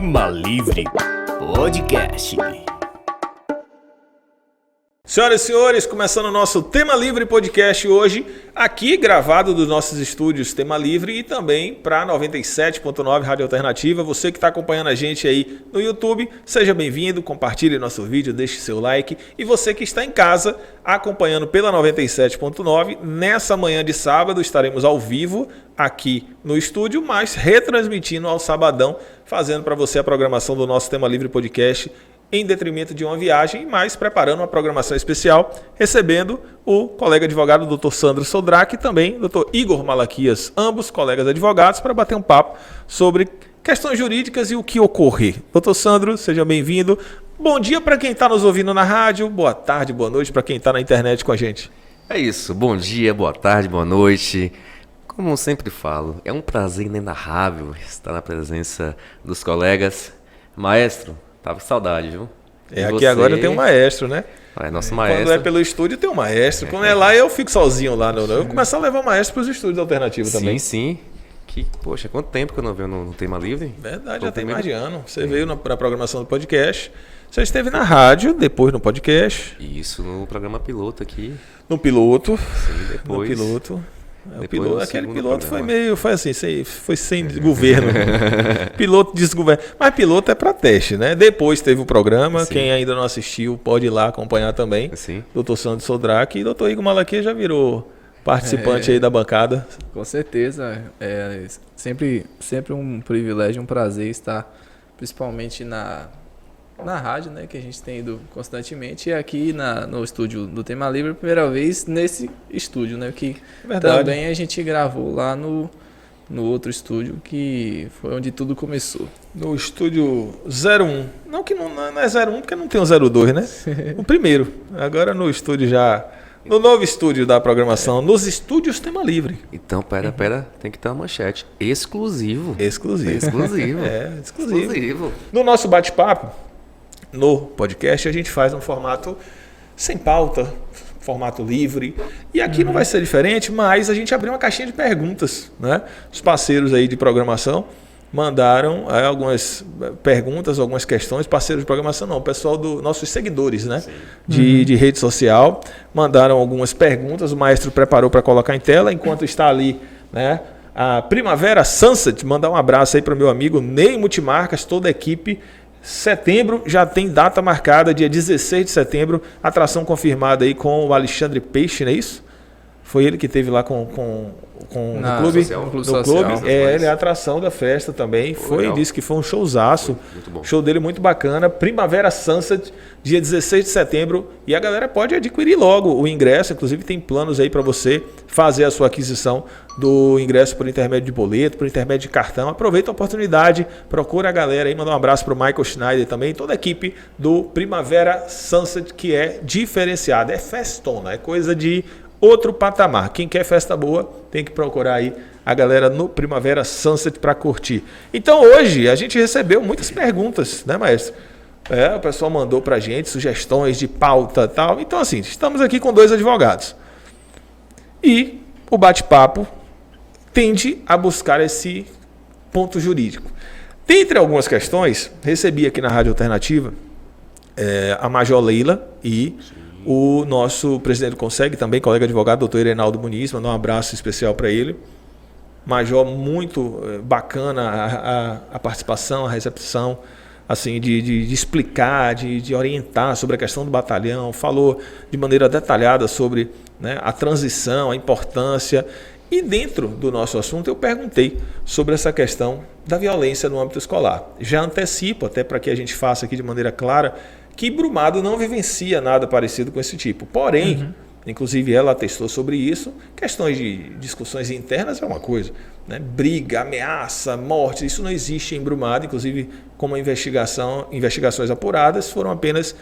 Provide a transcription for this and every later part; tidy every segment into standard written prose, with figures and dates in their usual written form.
Tema Livre Podcast. Senhoras e senhores, começando o nosso Tema Livre Podcast hoje, aqui gravado dos nossos estúdios Tema Livre e também para 97.9 Rádio Alternativa. Você que está acompanhando a gente aí no YouTube, seja bem-vindo, compartilhe nosso vídeo, deixe seu like. E você que está em casa acompanhando pela 97.9, nessa manhã de sábado estaremos ao vivo aqui no estúdio, mas retransmitindo ao sabadão, fazendo para você a programação do nosso Tema Livre Podcast em detrimento de uma viagem, mas preparando uma programação especial, recebendo o colega advogado Dr. Sandro Sodrak e também Dr. Igor Malaquias, ambos colegas advogados, para bater um papo sobre questões jurídicas e o que ocorrer. Dr. Sandro, seja bem-vindo. Bom dia para quem está nos ouvindo na rádio, boa tarde, boa noite para quem está na internet com a gente. É isso, bom dia, boa tarde, boa noite. Como eu sempre falo, é um prazer inenarrável estar na presença dos colegas. Maestro, tava com saudade, viu? É, aqui agora tem um maestro, né? É nosso maestro. Quando é pelo estúdio tem um maestro. Quando é lá eu fico sozinho lá. Eu começo a levar o maestro para os estúdios alternativos também. Sim. Poxa, quanto tempo que eu não venho no Tema Livre? Verdade, já tem mais de ano. Você veio na programação do podcast. Você esteve na rádio, depois no podcast. Isso, no programa piloto aqui. No piloto. Sim, depois. No piloto. Aquele piloto programa. foi sem governo. Piloto desgoverno. Mas piloto é para teste, né? Depois teve o programa. Sim. Quem ainda não assistiu pode ir lá acompanhar também. Sim. Dr. Sandro Sodrak e Dr. Igor Malaquias já virou participante aí da bancada. Com certeza. É sempre um privilégio, um prazer estar principalmente na rádio, né, que a gente tem ido constantemente, e aqui no estúdio do Tema Livre, primeira vez nesse estúdio, né, que também a gente gravou lá no outro estúdio, que foi onde tudo começou. No estúdio 01. Não que não é 01, porque não tem o 02, né? O primeiro. Agora no estúdio já... No novo estúdio da programação, nos estúdios Tema Livre. Então, pera, tem que ter uma manchete. Exclusivo. Exclusivo. Exclusivo. No nosso bate-papo, no podcast, a gente faz um formato sem pauta, formato livre. E aqui não vai ser diferente, mas a gente abriu uma caixinha de perguntas, né? Os parceiros aí de programação mandaram algumas perguntas, algumas questões. Parceiros de programação não, o pessoal dos nossos seguidores, né? De rede social, mandaram algumas perguntas. O maestro preparou para colocar em tela, enquanto está ali, né? A Primavera Sunset, mandar um abraço aí para o meu amigo Ney Multimarcas, toda a equipe. Setembro já tem data marcada, dia 16 de setembro, atração confirmada aí com o Alexandre Peixe, não é isso? Foi ele que esteve lá no clube. No clube. Ele é a atração da festa também. Disse que foi um showzaço. Muito bom. Show dele muito bacana. Primavera Sunset, dia 16 de setembro. E a galera pode adquirir logo o ingresso. Inclusive tem planos aí para você fazer a sua aquisição do ingresso por intermédio de boleto, por intermédio de cartão. Aproveita a oportunidade, procura a galera aí, manda um abraço para o Michael Schneider também, toda a equipe do Primavera Sunset, que é diferenciada. É festona, é coisa de outro patamar. Quem quer festa boa tem que procurar aí a galera no Primavera Sunset para curtir. Então hoje a gente recebeu muitas perguntas, né, maestro? O pessoal mandou para a gente sugestões de pauta e tal. Então assim, estamos aqui com dois advogados. E o bate-papo tende a buscar esse ponto jurídico. Dentre algumas questões, recebi aqui na Rádio Alternativa a Major Leila e o nosso presidente do Conseg, também colega advogado, doutor Irenaldo Muniz, mandar um abraço especial para ele. Major, muito bacana a participação, a recepção, assim, de explicar, de orientar sobre a questão do batalhão, falou de maneira detalhada sobre, né, a transição, a importância. E dentro do nosso assunto eu perguntei sobre essa questão da violência no âmbito escolar. Já antecipo, até para que a gente faça aqui de maneira clara, que Brumado não vivencia nada parecido com esse tipo. Porém, inclusive ela atestou sobre isso, questões de discussões internas é uma coisa, né? Briga, ameaça, morte, isso não existe em Brumado. Inclusive, como investigações apuradas, foram apenas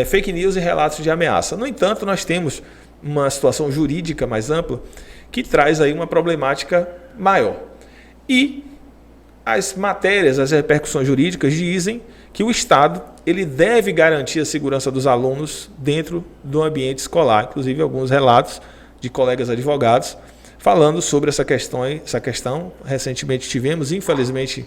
fake news e relatos de ameaça. No entanto, nós temos uma situação jurídica mais ampla que traz aí uma problemática maior. E as matérias, as repercussões jurídicas dizem que o Estado ele deve garantir a segurança dos alunos dentro do ambiente escolar. Inclusive, alguns relatos de colegas advogados falando sobre essa questão. Recentemente tivemos, infelizmente,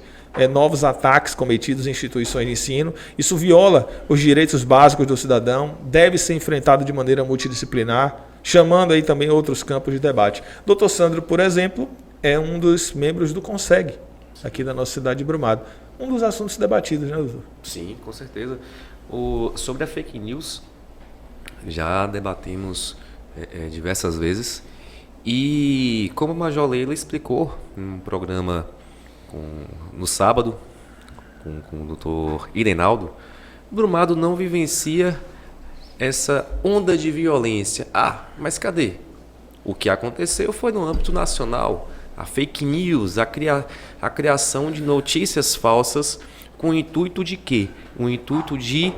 novos ataques cometidos em instituições de ensino. Isso viola os direitos básicos do cidadão, deve ser enfrentado de maneira multidisciplinar, chamando aí também outros campos de debate. Dr. Sandro, por exemplo, é um dos membros do CONSEG, aqui da nossa cidade de Brumado. Um dos assuntos debatidos, né, doutor? Sim, com certeza. Sobre a fake news, já debatimos diversas vezes. E como a Major Leila explicou em um programa no sábado, com o doutor Irenaldo, Brumado não vivencia essa onda de violência. Mas cadê? O que aconteceu foi no âmbito nacional. A fake news, a criação de notícias falsas com o intuito de quê? O intuito de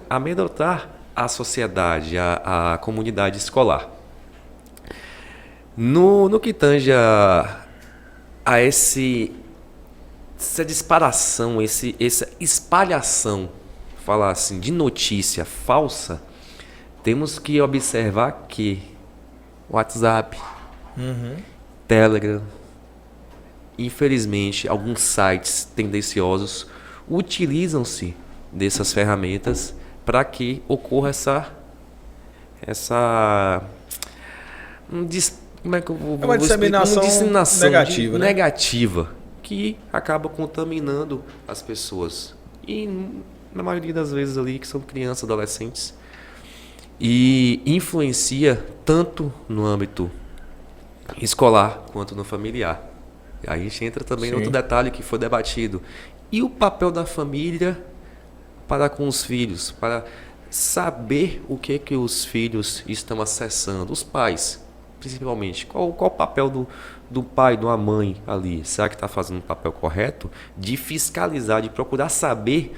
amedrontar a sociedade, a comunidade escolar. No que tange a essa disparação, essa espalhação, falar assim, de notícia falsa, temos que observar que WhatsApp, Telegram, infelizmente, alguns sites tendenciosos utilizam-se dessas ferramentas para que ocorra como é que eu vou uma disseminação negativa, né? Negativa, que acaba contaminando as pessoas. E na maioria das vezes ali que são crianças, adolescentes. E influencia tanto no âmbito escolar quanto no familiar. E aí a gente entra também em outro detalhe que foi debatido. E o papel da família para com os filhos, para saber o que os filhos estão acessando, os pais. Principalmente, qual o papel do pai, da mãe ali? Será que está fazendo o papel correto de fiscalizar, de procurar saber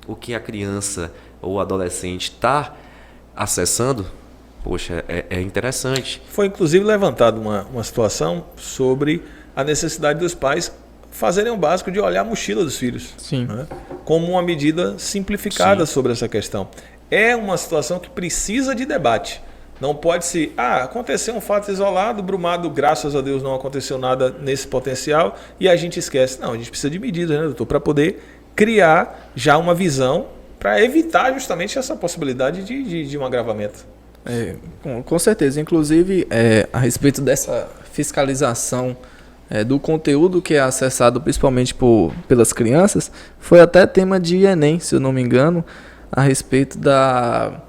o que a criança ou o adolescente está acessando? Poxa, é interessante. Foi inclusive levantada uma situação sobre a necessidade dos pais fazerem o básico de olhar a mochila dos filhos. Sim. Né? Como uma medida simplificada sobre essa questão. É uma situação que precisa de debate. Não pode se... aconteceu um fato isolado, Brumado, graças a Deus, não aconteceu nada nesse potencial e a gente esquece. Não, a gente precisa de medidas, né, doutor? Para poder criar já uma visão para evitar justamente essa possibilidade de um agravamento. Com certeza. Inclusive, a respeito dessa fiscalização do conteúdo que é acessado principalmente pelas crianças, foi até tema de Enem, se eu não me engano, a respeito da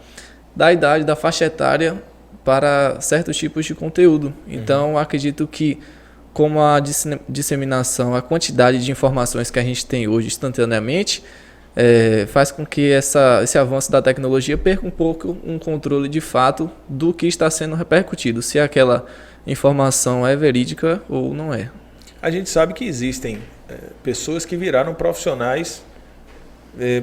idade, da faixa etária para certos tipos de conteúdo. Então, acredito que como a disseminação, a quantidade de informações que a gente tem hoje instantaneamente, faz com que esse avanço da tecnologia perca um pouco um controle de fato do que está sendo repercutido, se aquela informação é verídica ou não é. A gente sabe que existem pessoas que viraram profissionais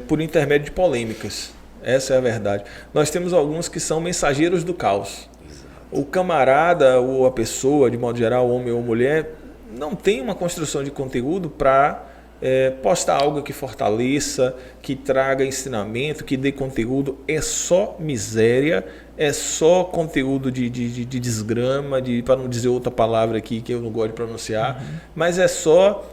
por intermédio de polêmicas. Essa é a verdade. Nós temos alguns que são mensageiros do caos. Exato. O camarada ou a pessoa, de modo geral, homem ou mulher, não tem uma construção de conteúdo para postar algo que fortaleça, que traga ensinamento, que dê conteúdo. É só miséria, é só conteúdo de desgrama, para não dizer outra palavra aqui que eu não gosto de pronunciar, mas é só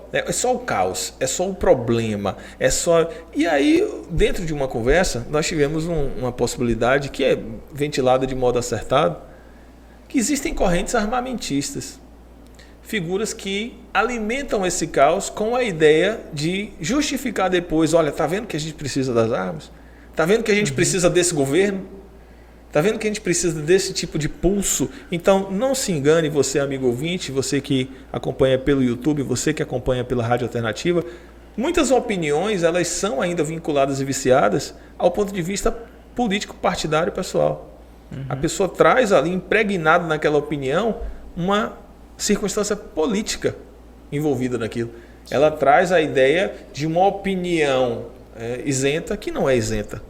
o caos, é só o problema, é só... E aí, dentro de uma conversa, nós tivemos uma possibilidade que é ventilada de modo acertado, que existem correntes armamentistas. Figuras que alimentam esse caos com a ideia de justificar depois, olha, tá vendo que a gente precisa das armas? Tá vendo que a gente precisa desse governo? Tá vendo que a gente precisa desse tipo de pulso? Então, não se engane, você amigo ouvinte, você que acompanha pelo YouTube, você que acompanha pela Rádio Alternativa, muitas opiniões, elas são ainda vinculadas e viciadas ao ponto de vista político, partidário e pessoal. A pessoa traz ali, impregnado naquela opinião, uma circunstância política envolvida naquilo. Ela traz a ideia de uma opinião isenta que não é isenta.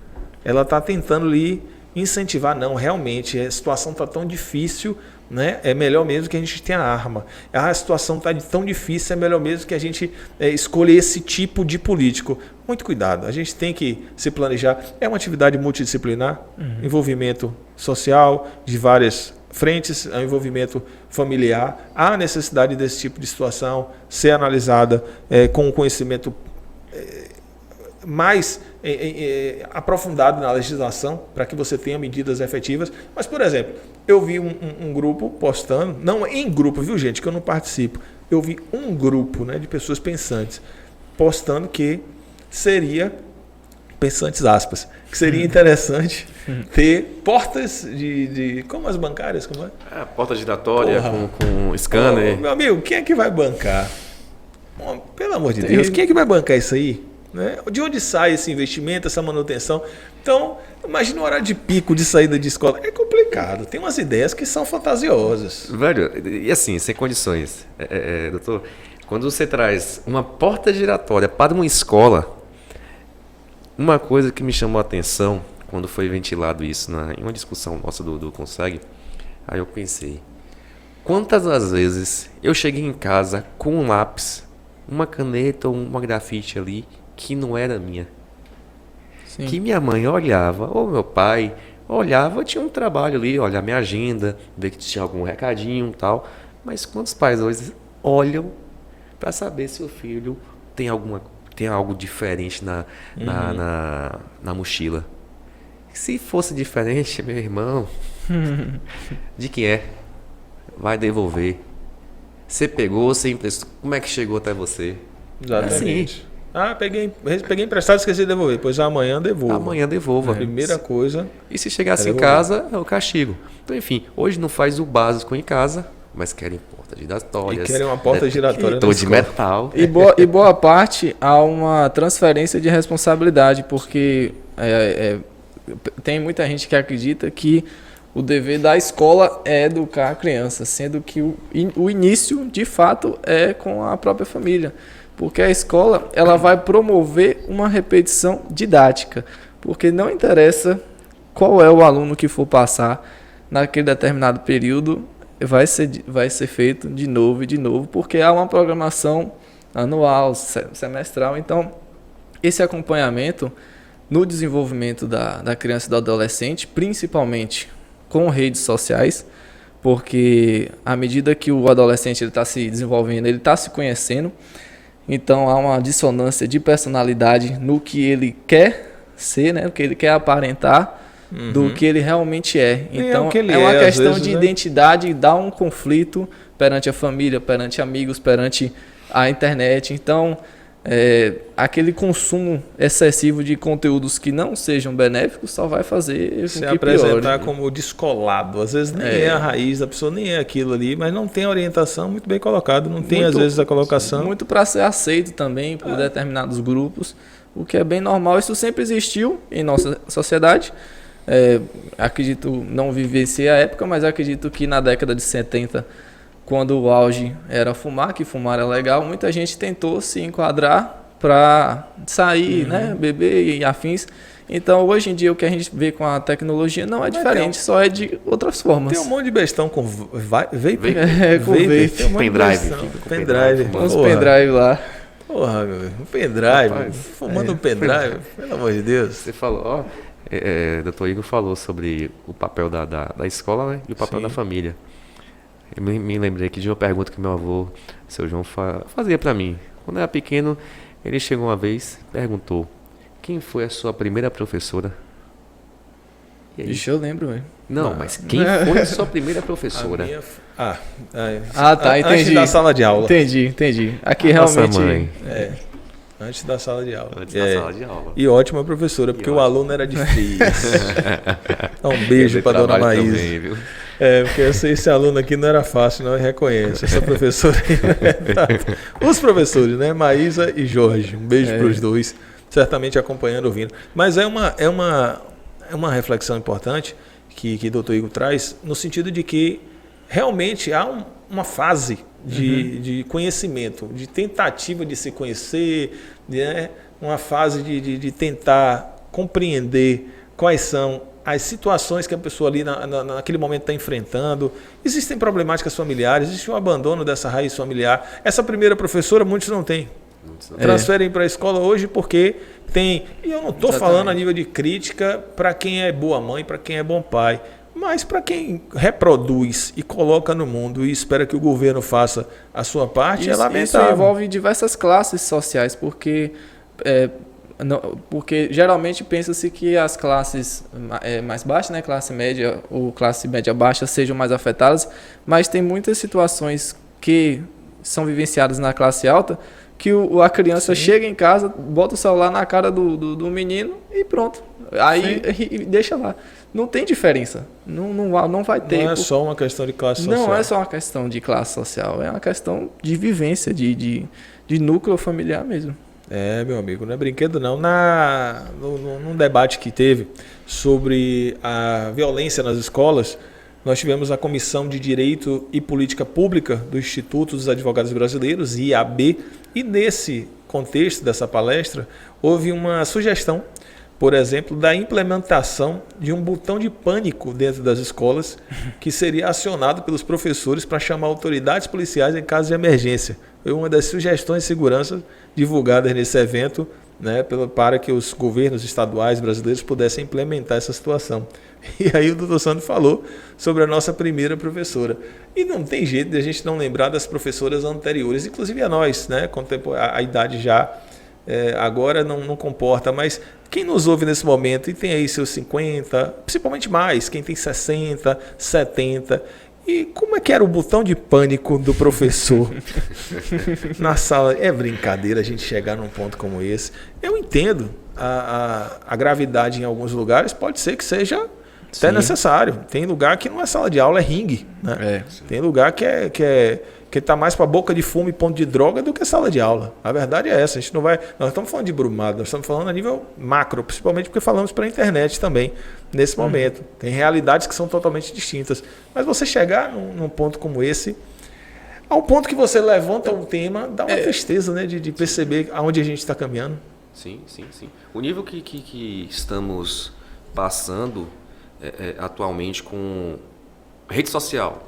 Ela está tentando lhe incentivar, não, realmente, a situação está tão difícil, né? É melhor mesmo que a gente tenha arma. A situação está tão difícil, é melhor mesmo que a gente escolha esse tipo de político. Muito cuidado, a gente tem que se planejar. É uma atividade multidisciplinar, envolvimento social de várias frentes ao envolvimento familiar, há necessidade desse tipo de situação ser analisada com um conhecimento mais aprofundado na legislação, para que você tenha medidas efetivas. Mas, por exemplo, eu vi um grupo postando, não em grupo, viu, gente, que eu não participo, eu vi um grupo, né, de pessoas pensantes postando que seria, pensantes aspas, que seria interessante ter portas como as bancárias, como é? Porta giratória com scanner. Meu amigo, quem é que vai bancar? Pelo amor de Deus, quem é que vai bancar isso aí? Né? De onde sai esse investimento, essa manutenção? Então, imagina o horário de pico de saída de escola. É complicado. Tem umas ideias que são fantasiosas. Velho, e assim, sem condições. Doutor, quando você traz uma porta giratória para uma escola, uma coisa que me chamou a atenção quando foi ventilado isso em uma discussão nossa do Consegue, aí eu pensei, quantas das vezes eu cheguei em casa com um lápis, uma caneta ou uma grafite ali que não era minha. Sim. Que minha mãe olhava, ou meu pai olhava, tinha um trabalho ali, olhar minha agenda, ver que tinha algum recadinho e tal. Mas quantos pais hoje olham para saber se o filho tem algo diferente na mochila? Se fosse diferente, meu irmão, de quem é? Vai devolver. Você pegou, você emprestou. Como é que chegou até você? Exatamente. Peguei emprestado e esqueci de devolver. Pois amanhã devolva. Amanhã devolva. Primeira coisa. E se chegasse em casa, é o castigo. Então, enfim, hoje não faz o básico em casa, mas querem porta giratórias. E querem uma porta giratória de metal. E boa parte há uma transferência de responsabilidade, porque tem muita gente que acredita que o dever da escola é educar a criança, sendo que o início, de fato, é com a própria família. Porque a escola ela vai promover uma repetição didática, porque não interessa qual é o aluno que for passar naquele determinado período, vai ser feito de novo e de novo, porque há uma programação anual, semestral. Então, esse acompanhamento no desenvolvimento da criança e do adolescente, principalmente com redes sociais, porque à medida que o adolescente está se desenvolvendo, ele está se conhecendo, então há uma dissonância de personalidade no que ele quer ser, né, o que ele quer aparentar, do que ele realmente é. Então é uma questão de identidade, dá um conflito perante a família, perante amigos, perante a internet. Então aquele consumo excessivo de conteúdos que não sejam benéficos só vai fazer se apresentar como descolado. Às vezes nem é a raiz da pessoa, nem é aquilo ali, mas não tem a orientação muito bem colocado, não tem às vezes a colocação. Muito para ser aceito também por determinados grupos, o que é bem normal. Isso sempre existiu em nossa sociedade. Acredito, não vivenciei a época, mas acredito que na década de 70, quando o auge era fumar, que fumar era legal, muita gente tentou se enquadrar para sair, né, beber e afins. Então, hoje em dia, o que a gente vê com a tecnologia não é diferente, só é de outras formas. Tem um monte de bestão com vape. Com vape. Tem um monte pendrive. Uns pendrive lá. Porra, meu, um pendrive. Fumando um pendrive, pelo amor de Deus. Você falou, doutor Igor falou sobre o papel da escola, né, e o papel da família. Eu me lembrei aqui de uma pergunta que meu avô, seu João, fazia para mim. Quando eu era pequeno, ele chegou uma vez e perguntou: quem foi a sua primeira professora? Ixi, eu lembro, velho. Não, mas quem foi a sua primeira professora? Tá, entendi. Antes da sala de aula. Entendi. Aqui realmente... mãe. Antes da sala de aula. Antes da sala de aula. E ótima professora, porque o aluno era difícil. Então, um beijo para dona Maísa. Também, viu? Porque esse aluno aqui não era fácil, não, eu reconheço. Essa professora aí. Os professores, né? Maísa e Jorge. Um beijo para os dois. Certamente acompanhando, ouvindo. Mas é uma reflexão importante que o doutor Igor traz, no sentido de que realmente há uma fase de conhecimento, de tentativa de se conhecer, né? Uma fase de tentar compreender quais são as situações que a pessoa ali naquele momento está enfrentando. Existem problemáticas familiares, existe um abandono dessa raiz familiar. Essa primeira professora muitos não têm. Transferem para a escola hoje porque tem... E eu não estou falando a nível de crítica para quem é boa mãe, para quem é bom pai. Mas para quem reproduz e coloca no mundo e espera que o governo faça a sua parte, é lamentável. Isso envolve diversas classes sociais, porque geralmente pensa-se que as classes mais baixas, né, classe média ou classe média baixa, sejam mais afetadas, mas tem muitas situações que são vivenciadas na classe alta, que a criança chega em casa, bota o celular na cara do menino e pronto. Aí deixa lá. Não tem diferença. Não vai ter. Não é só uma questão de classe social. Não é só uma questão de classe social. É uma questão de vivência, de núcleo familiar mesmo. Meu amigo, não é brinquedo não. Num debate que teve sobre a violência nas escolas, nós tivemos a Comissão de Direito e Política Pública do Instituto dos Advogados Brasileiros, IAB, e nesse contexto dessa palestra, houve uma sugestão, por exemplo, da implementação de um botão de pânico dentro das escolas, que seria acionado pelos professores para chamar autoridades policiais em caso de emergência. Foi uma das sugestões de segurança divulgadas nesse evento, né, para que os governos estaduais brasileiros pudessem implementar essa situação. E aí o doutor Sandro falou sobre a nossa primeira professora. E não tem jeito de a gente não lembrar das professoras anteriores, inclusive a nós, né? A idade já agora não comporta, mas quem nos ouve nesse momento e tem aí seus 50, principalmente mais, quem tem 60, 70... E como é que era o botão de pânico do professor na sala? É brincadeira a gente chegar num ponto como esse. Eu entendo a gravidade em alguns lugares, pode ser que seja até necessário. Tem lugar que não é sala de aula, é ringue. Né? Tem lugar que está mais para boca de fumo e ponto de droga do que sala de aula. A verdade é essa. A gente não vai. Nós estamos falando de Brumado, nós estamos falando a nível macro, principalmente porque falamos para a internet também, nesse momento. Tem realidades que são totalmente distintas. Mas você chegar num ponto como esse, ao ponto que você levanta um tema, dá uma tristeza, né, de perceber aonde a gente está caminhando. Sim. O nível que estamos passando atualmente com rede social,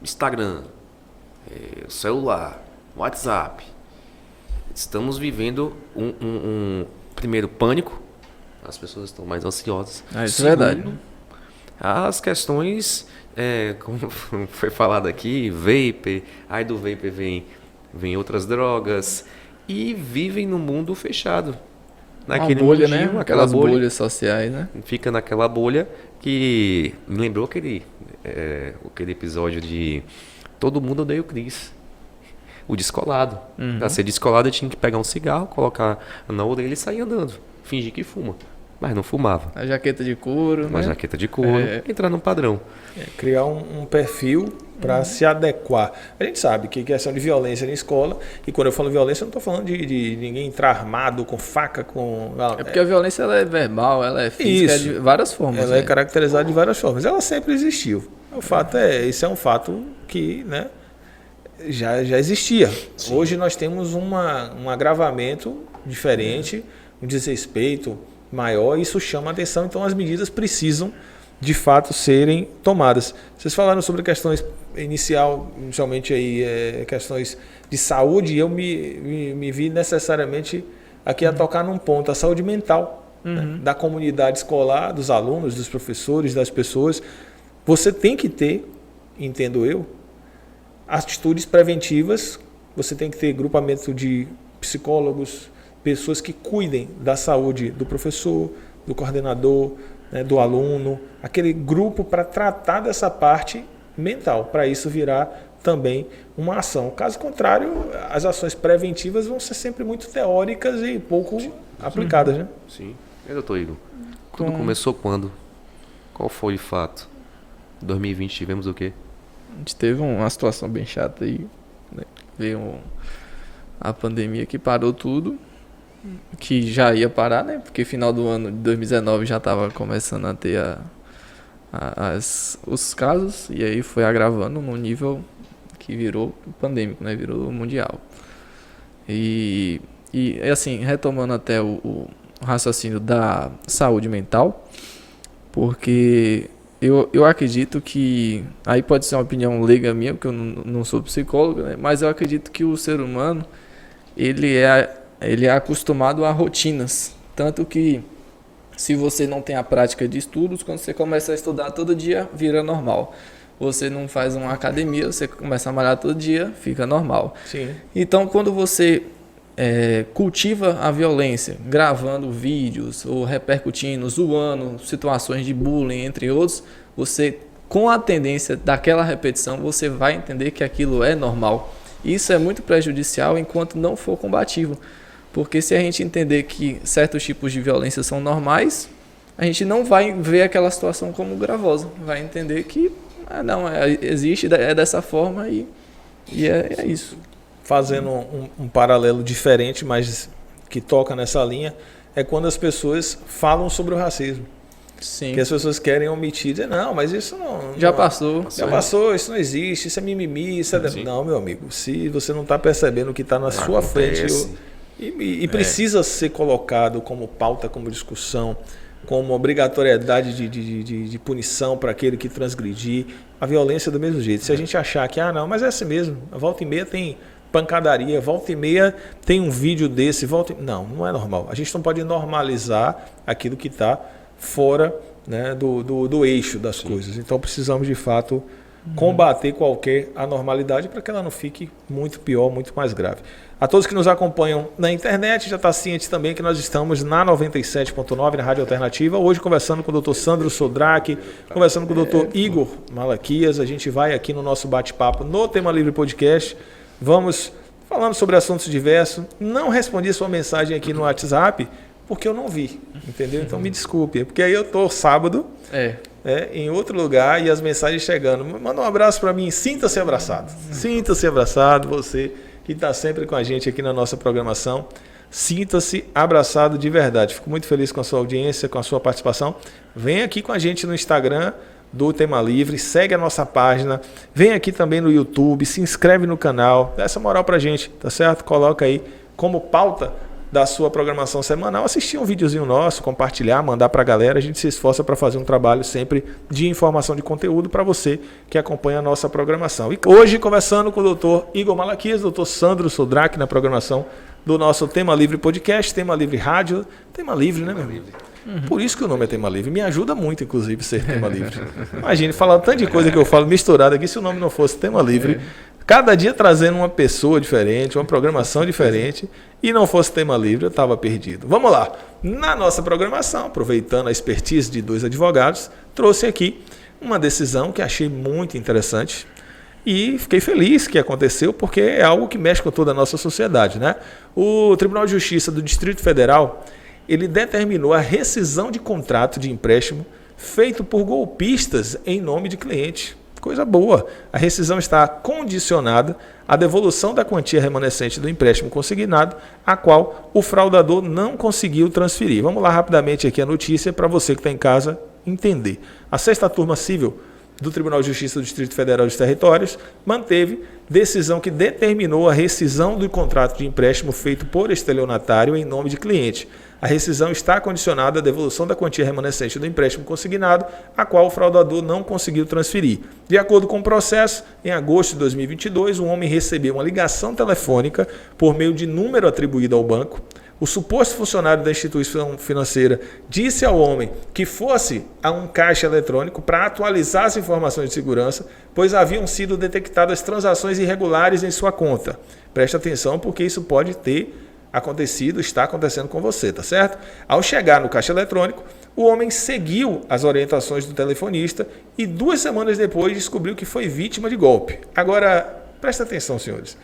Instagram, celular, WhatsApp, estamos vivendo um primeiro pânico, as pessoas estão mais ansiosas. Isso é verdade. As questões, como foi falado aqui, vape, aí do vape vem outras drogas, e vivem no mundo fechado. Naquele bolha, mundinho, né? Aquelas bolhas sociais, né? Fica naquela bolha que me lembrou aquele episódio de Todo Mundo Odeia o Chris. O descolado. Para ser descolado, eu tinha que pegar um cigarro, colocar na orelha e sair andando. Fingir que fuma. Mas não fumava. A jaqueta de couro, Uma jaqueta de couro. Entrar num padrão. Criar um perfil para se adequar. A gente sabe que questão de violência na escola, e quando eu falo violência, eu não estou falando de ninguém entrar armado, com faca, com... porque a violência ela é verbal, ela é física, Isso. de várias formas. Ela é caracterizada de várias formas. Ela sempre existiu. O fato isso é um fato que, né, já existia. Sim. Hoje nós temos um agravamento diferente, um desrespeito maior, e isso chama a atenção, então as medidas precisam de fato serem tomadas. Vocês falaram sobre questões inicialmente aí, questões de saúde, e eu me vi necessariamente aqui a tocar num ponto, a saúde mental, né, da comunidade escolar, dos alunos, dos professores, das pessoas. Você tem que ter, entendo eu, atitudes preventivas, você tem que ter grupamento de psicólogos, pessoas que cuidem da saúde do professor, do coordenador, né, do aluno, aquele grupo para tratar dessa parte mental, para isso virar também uma ação. Caso contrário, as ações preventivas vão ser sempre muito teóricas e pouco aplicadas. Né? Sim. E doutor Igor, tudo começou quando? Qual foi o fato? Em 2020 tivemos o quê? A gente teve uma situação bem chata aí, né? Veio a pandemia que parou tudo, que já ia parar, né? Porque final do ano de 2019 já estava começando a ter os casos, e aí foi agravando num nível que virou pandêmico, né? Virou mundial. E assim, retomando até o raciocínio da saúde mental, porque eu acredito que, aí pode ser uma opinião leiga minha, porque eu não sou psicólogo, né? Mas eu acredito que o ser humano, ele é acostumado a rotinas. Tanto que Se você não tem a prática de estudos, quando você começa a estudar todo dia, vira normal. Você não faz uma academia, você começa a malhar todo dia, fica normal. Sim. Então, quando você cultiva a violência, gravando vídeos ou repercutindo, zoando situações de bullying, entre outros, você, com a tendência daquela repetição, você vai entender que aquilo é normal. Isso é muito prejudicial enquanto não for combativo. Porque se a gente entender que certos tipos de violência são normais, a gente não vai ver aquela situação como gravosa. Vai entender que existe, é dessa forma e é isso. Fazendo um paralelo diferente, mas que toca nessa linha, é quando as pessoas falam sobre o racismo. Sim. Que as pessoas querem omitir, dizer, não, mas isso não... Já passou. Já passou, isso não existe, isso é mimimi, isso é... Não, meu amigo, se você não está percebendo o que está na sua frente e precisa ser colocado como pauta, como discussão, como obrigatoriedade de punição para aquele que transgredir, a violência do mesmo jeito. Se a gente achar que, não, mas é assim mesmo, a volta e meia tem pancadaria, volta e meia tem um vídeo desse, não é normal. A gente não pode normalizar aquilo que está fora, né, do eixo das coisas. Então precisamos de fato combater qualquer anormalidade para que ela não fique muito pior, muito mais grave. A todos que nos acompanham na internet, já está ciente também que nós estamos na 97.9, na Rádio Alternativa, hoje conversando com o Dr. Sandro Sodrak, conversando com o Dr. Igor Malaquias. A gente vai aqui no nosso bate-papo no Tema Livre Podcast. Vamos falando sobre assuntos diversos. Não respondi a sua mensagem aqui no WhatsApp porque eu não vi, entendeu? Então me desculpe, porque aí eu estou sábado em outro lugar e as mensagens chegando. Manda um abraço para mim, sinta-se abraçado. Sinta-se abraçado, você que está sempre com a gente aqui na nossa programação. Sinta-se abraçado de verdade. Fico muito feliz com a sua audiência, com a sua participação. Vem aqui com a gente no Instagram do Tema Livre, segue a nossa página, vem aqui também no YouTube, se inscreve no canal, dá essa moral pra gente, tá certo? Coloca aí como pauta da sua programação semanal, assistir um videozinho nosso, compartilhar, mandar pra galera. A gente se esforça para fazer um trabalho sempre de informação de conteúdo para você que acompanha a nossa programação. E hoje conversando com o Dr. Igor Malaquias, Dr. Sandro Sodrak na programação do nosso Tema Livre Podcast, Tema Livre Rádio, Tema Livre, né, meu amigo? Por isso que o nome é Tema Livre. Me ajuda muito, inclusive, ser Tema Livre. Imagine, falar tanto de coisa que eu falo misturada aqui, se o nome não fosse Tema Livre. Cada dia trazendo uma pessoa diferente, uma programação diferente, e não fosse Tema Livre, eu estava perdido. Vamos lá. Na nossa programação, aproveitando a expertise de 2 advogados, trouxe aqui uma decisão que achei muito interessante e fiquei feliz que aconteceu, porque é algo que mexe com toda a nossa sociedade, né? O Tribunal de Justiça do Distrito Federal, ele determinou a rescisão de contrato de empréstimo feito por golpistas em nome de cliente. Coisa boa. A rescisão está condicionada à devolução da quantia remanescente do empréstimo consignado, a qual o fraudador não conseguiu transferir. Vamos lá rapidamente aqui a notícia para você que está em casa entender. A 6ª Turma Civil do Tribunal de Justiça do Distrito Federal dos Territórios manteve decisão que determinou a rescisão do contrato de empréstimo feito por estelionatário em nome de cliente. A rescisão está condicionada à devolução da quantia remanescente do empréstimo consignado, a qual o fraudador não conseguiu transferir. De acordo com o processo, em agosto de 2022, um homem recebeu uma ligação telefônica por meio de número atribuído ao banco. O suposto funcionário da instituição financeira disse ao homem que fosse a um caixa eletrônico para atualizar as informações de segurança, pois haviam sido detectadas transações irregulares em sua conta. Preste atenção, porque isso pode ter acontecido, está acontecendo com você, tá certo? Ao chegar no caixa eletrônico, o homem seguiu as orientações do telefonista e 2 semanas depois descobriu que foi vítima de golpe. Agora, presta atenção, senhores.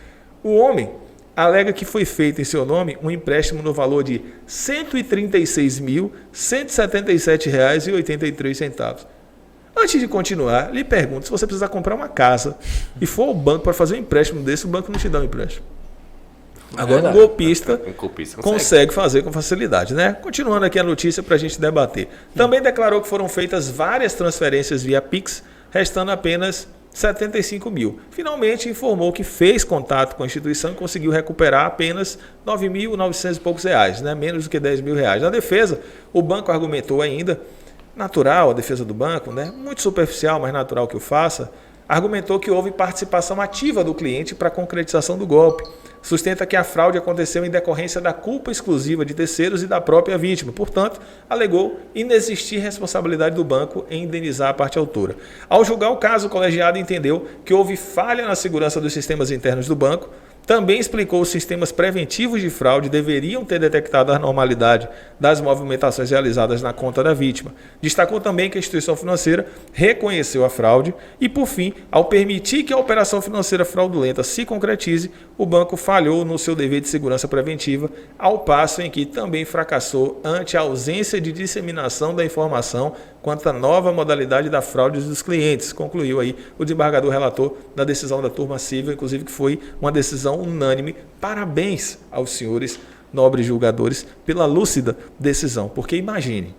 O homem alega que foi feito em seu nome um empréstimo no valor de R$ 136.177,83. Antes de continuar, lhe pergunto, se você precisar comprar uma casa e for ao banco para fazer um empréstimo desse, o banco não te dá um empréstimo. Agora, um golpista consegue fazer com facilidade, né? Continuando aqui a notícia para a gente debater. Também declarou que foram feitas várias transferências via Pix, restando apenas 75 mil. Finalmente informou que fez contato com a instituição e conseguiu recuperar apenas 9.900 e poucos reais, né? Menos do que 10 mil reais. Na defesa, o banco argumentou ainda, natural a defesa do banco, né? Muito superficial, mas natural que o faça, argumentou que houve participação ativa do cliente para a concretização do golpe. Sustenta que a fraude aconteceu em decorrência da culpa exclusiva de terceiros e da própria vítima. Portanto, alegou inexistir responsabilidade do banco em indenizar a parte autora. Ao julgar o caso, o colegiado entendeu que houve falha na segurança dos sistemas internos do banco. Também explicou que os sistemas preventivos de fraude deveriam ter detectado a anormalidade das movimentações realizadas na conta da vítima. Destacou também que a instituição financeira reconheceu a fraude e, por fim, ao permitir que a operação financeira fraudulenta se concretize, o banco falhou no seu dever de segurança preventiva, ao passo em que também fracassou ante a ausência de disseminação da informação quanto à nova modalidade da fraude dos clientes. Concluiu aí o desembargador relator da decisão da turma civil, inclusive que foi uma decisão unânime. Parabéns aos senhores nobres julgadores pela lúcida decisão. Porque imagine,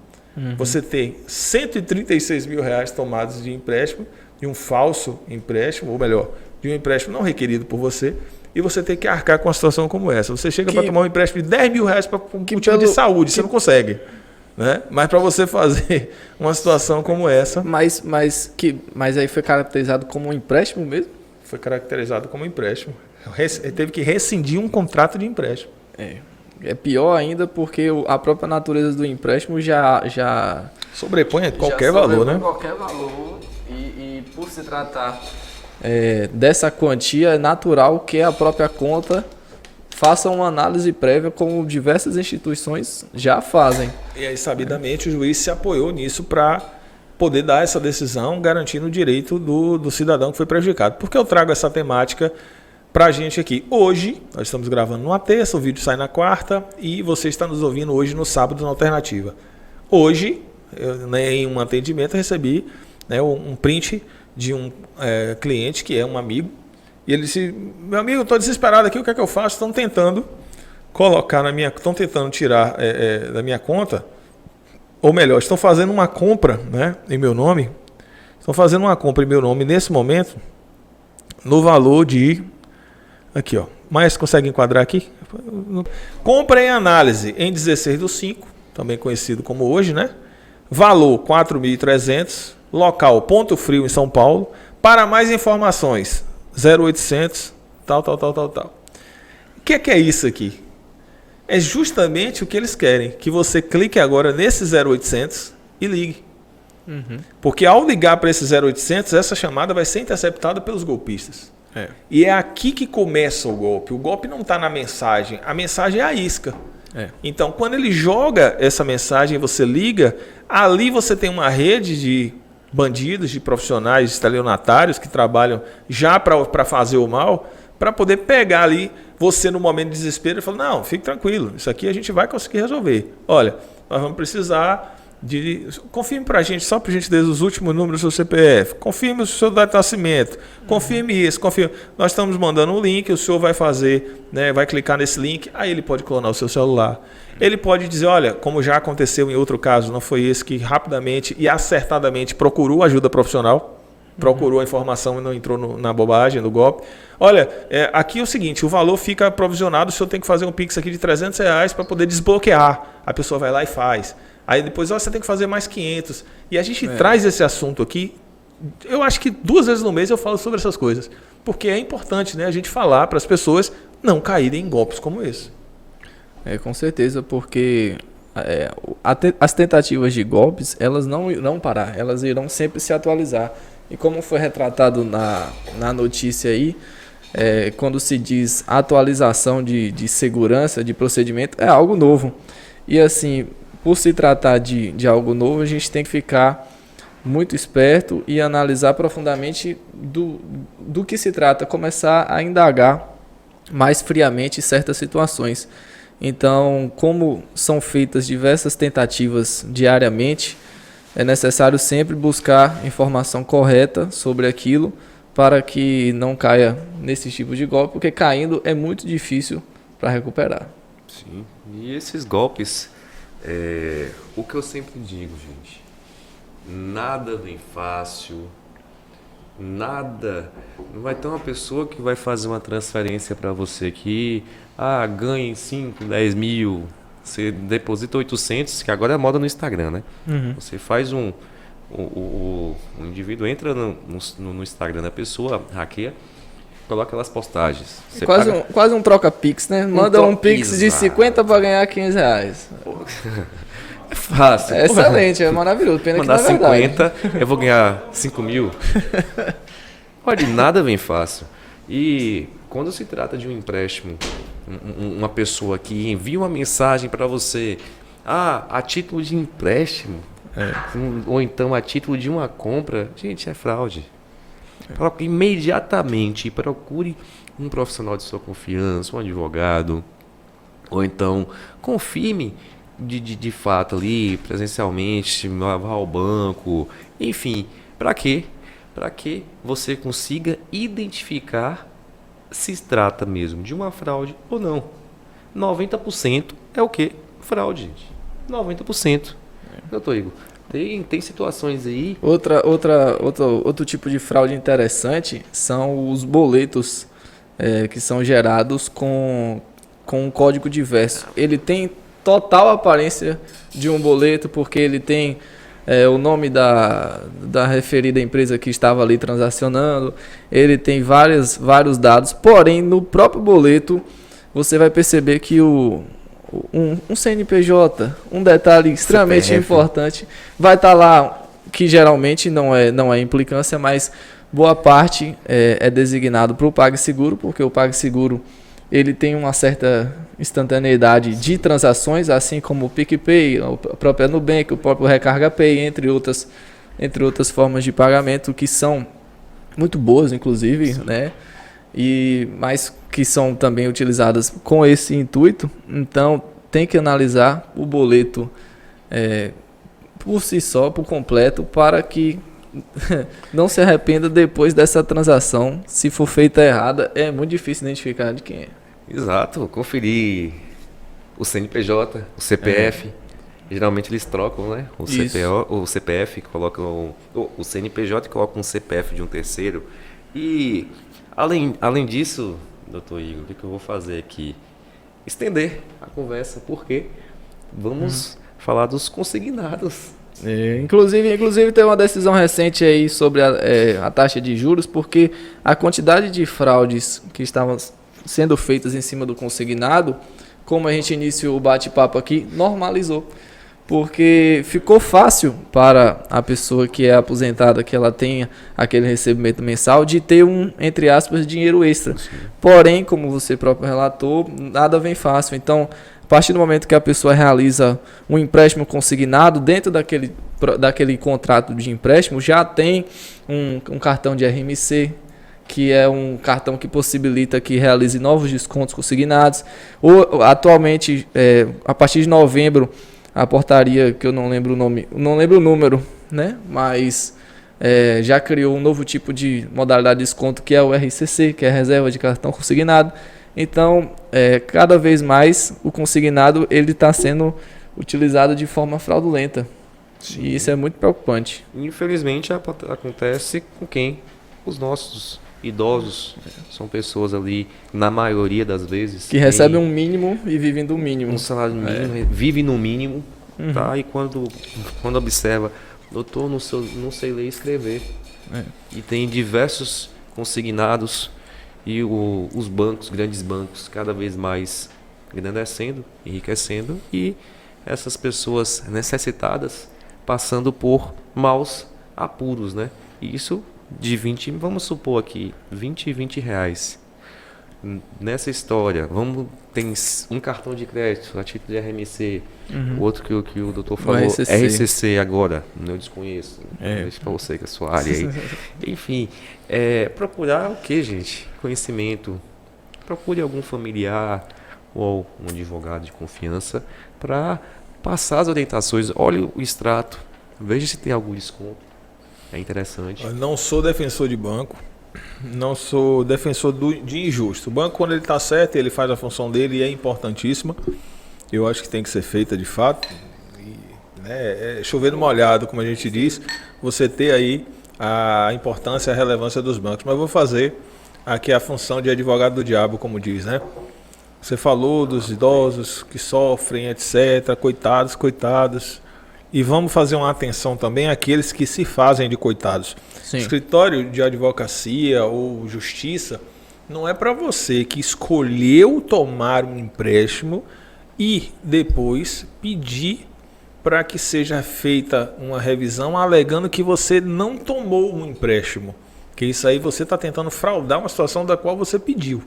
você tem R$136 mil tomados de empréstimo, de um falso empréstimo, ou melhor, de um empréstimo não requerido por você, e você tem que arcar com uma situação como essa. Você chega para tomar um empréstimo de R$10 mil para um motivo de saúde, você não consegue. Né? Mas para você fazer uma situação como essa... Mas aí foi caracterizado como um empréstimo mesmo? Foi caracterizado como empréstimo. Ele teve que rescindir um contrato de empréstimo. É pior ainda porque a própria natureza do empréstimo já sobrepõe qualquer valor, né? Qualquer valor e por se tratar dessa quantia, é natural que a própria conta faça uma análise prévia, como diversas instituições já fazem. E aí, sabidamente, o juiz se apoiou nisso para poder dar essa decisão, garantindo o direito do cidadão que foi prejudicado. Por que eu trago essa temática para a gente aqui? Hoje, nós estamos gravando numa terça, o vídeo sai na quarta e você está nos ouvindo hoje no sábado na Alternativa. Hoje, em um atendimento, eu recebi um print de um cliente que é um amigo. E ele disse: meu amigo, eu estou desesperado aqui, o que é que eu faço? Estão tentando colocar estão tentando tirar da minha conta, ou melhor, estão fazendo uma compra, né, em meu nome. Estão fazendo uma compra em meu nome nesse momento, no valor de... Aqui, ó. Mas consegue enquadrar aqui? Compra em análise em 16/5, também conhecido como hoje, né? Valor 4.300, local Ponto Frio em São Paulo. Para mais informações, 0800, tal. O que é isso aqui? É justamente o que eles querem, que você clique agora nesse 0800 e ligue. Porque ao ligar para esse 0800, essa chamada vai ser interceptada pelos golpistas. E é aqui que começa o golpe. O golpe não está na mensagem, a mensagem é a isca. Então, quando ele joga essa mensagem e você liga, ali você tem uma rede de bandidos, de profissionais, de estelionatários que trabalham já para fazer o mal, para poder pegar ali você no momento de desespero e falar: não, fique tranquilo, isso aqui a gente vai conseguir resolver. Olha, nós vamos precisar confirme para a gente, só para a gente dizer os últimos números do seu CPF, confirme o seu data de nascimento, confirme isso, confirme. Nós estamos mandando um link, o senhor vai fazer, né, vai clicar nesse link, aí ele pode clonar o seu celular. Ele pode dizer: olha, como já aconteceu em outro caso, não foi esse, que rapidamente e acertadamente procurou ajuda profissional, procurou a informação e não entrou na bobagem, no golpe. Olha, aqui é o seguinte, o valor fica provisionado, o senhor tem que fazer um Pix aqui de R$300 para poder desbloquear. A pessoa vai lá e faz. Aí depois você tem que fazer mais 500. E a gente traz esse assunto aqui, eu acho que 2 vezes no mês eu falo sobre essas coisas. Porque é importante, né, a gente falar para as pessoas não caírem em golpes como esse. Com certeza, porque as tentativas de golpes, elas não irão parar, elas irão sempre se atualizar. E como foi retratado na notícia aí, quando se diz atualização de segurança, de procedimento, é algo novo. E assim, por se tratar de algo novo, a gente tem que ficar muito esperto e analisar profundamente do que se trata, começar a indagar mais friamente certas situações. Então, como são feitas diversas tentativas diariamente, é necessário sempre buscar informação correta sobre aquilo para que não caia nesse tipo de golpe, porque caindo é muito difícil para recuperar. Sim, e esses golpes, o que eu sempre digo, gente, nada vem fácil, nada, não vai ter uma pessoa que vai fazer uma transferência para você que ganhe 5, 10 mil, você deposita 800, que agora é moda no Instagram, né? Você faz O indivíduo entra no Instagram da pessoa, hackeia, coloca aquelas postagens. Você paga... Quase um troca-pix, né? Manda um pix de Exato. 50 para ganhar R$15. É fácil. É excelente, é maravilhoso. Pena que não Mandar é verdade. 50, eu vou ganhar 5 mil. Olha, nada vem fácil. E quando se trata de um empréstimo, uma pessoa que envia uma mensagem para você, a título de empréstimo, ou então a título de uma compra, gente, é fraude. Imediatamente procure um profissional de sua confiança, um advogado, ou então confirme de fato ali, presencialmente, vá ao banco, enfim, para quê? Para que você consiga identificar se trata mesmo de uma fraude ou não. 90% é o quê? Fraude, gente. 90%. Doutor Igor, tem situações aí... Outro tipo de fraude interessante são os boletos que são gerados com um código diverso. Ele tem total aparência de um boleto porque ele tem o nome da referida empresa que estava ali transacionando, ele tem vários dados, porém no próprio boleto você vai perceber que um CNPJ, um detalhe extremamente CPF. importante, vai estar lá, que geralmente não é implicância, mas boa parte é designado para o PagSeguro, porque o PagSeguro ele tem uma certa instantaneidade de transações, assim como o PicPay, a própria Nubank, o próprio Recarga Pay, entre outras formas de pagamento que são muito boas, inclusive, né? Mas que são também utilizadas com esse intuito. Então, tem que analisar o boleto por si só, por completo, para que não se arrependa depois dessa transação. Se for feita errada, é muito difícil identificar de quem é. Exato, conferir o CNPJ, o CPF. Geralmente eles trocam, né? O CPF, colocam o CNPJ e colocam um CPF de um terceiro. E além disso, doutor Igor, o que eu vou fazer aqui? Estender a conversa, porque vamos falar dos consignados. Inclusive tem uma decisão recente aí sobre a taxa de juros, porque a quantidade de fraudes que estavam sendo feitas em cima do consignado, como a gente iniciou o bate-papo aqui, normalizou. Porque ficou fácil para a pessoa que é aposentada, que ela tenha aquele recebimento mensal, de ter entre aspas, dinheiro extra. Sim. Porém, como você próprio relatou, nada vem fácil. Então, a partir do momento que a pessoa realiza um empréstimo consignado, dentro daquele contrato de empréstimo, já tem um cartão de RMC, que é um cartão que possibilita que realize novos descontos consignados. Ou, atualmente, a partir de novembro, a portaria, que eu não lembro o nome, não lembro o número, né? Mas já criou um novo tipo de modalidade de desconto, que é o RCC, que é a reserva de cartão consignado. Então, cada vez mais o consignado ele está sendo utilizado de forma fraudulenta. Sim. E isso é muito preocupante. Infelizmente acontece com quem? Os nossos idosos. São pessoas ali, na maioria das vezes, que recebem um mínimo e vivem do mínimo. Um salário mínimo, vive no mínimo, tá? E quando observa, doutor, não sei ler e escrever. E tem diversos consignados e os bancos, grandes bancos, cada vez mais engrandecendo, enriquecendo, e essas pessoas necessitadas passando por maus apuros, né? E isso de 20, vamos supor aqui, 20 e 20 reais. Nessa história, tem um cartão de crédito a título de RMC, outro que o doutor falou, RCC agora, eu desconheço, deixa para você que é a sua área aí. Enfim, procurar o que, gente? Conhecimento. Procure algum familiar ou um advogado de confiança para passar as orientações. Olhe o extrato, veja se tem algum desconto. É interessante. Eu não sou defensor de banco, não sou defensor de injusto. O banco, quando ele está certo, ele faz a função dele e é importantíssima. Eu acho que tem que ser feita de fato. E, chover no molhado, como a gente diz, você ter aí a importância e a relevância dos bancos. Mas eu vou fazer aqui a função de advogado do diabo, como diz, né? Você falou dos idosos que sofrem, etc. Coitados. E vamos fazer uma atenção também àqueles que se fazem de coitados. Sim. Escritório de advocacia ou justiça não é para você que escolheu tomar um empréstimo e depois pedir para que seja feita uma revisão alegando que você não tomou um empréstimo. Que isso aí você está tentando fraudar uma situação da qual você pediu.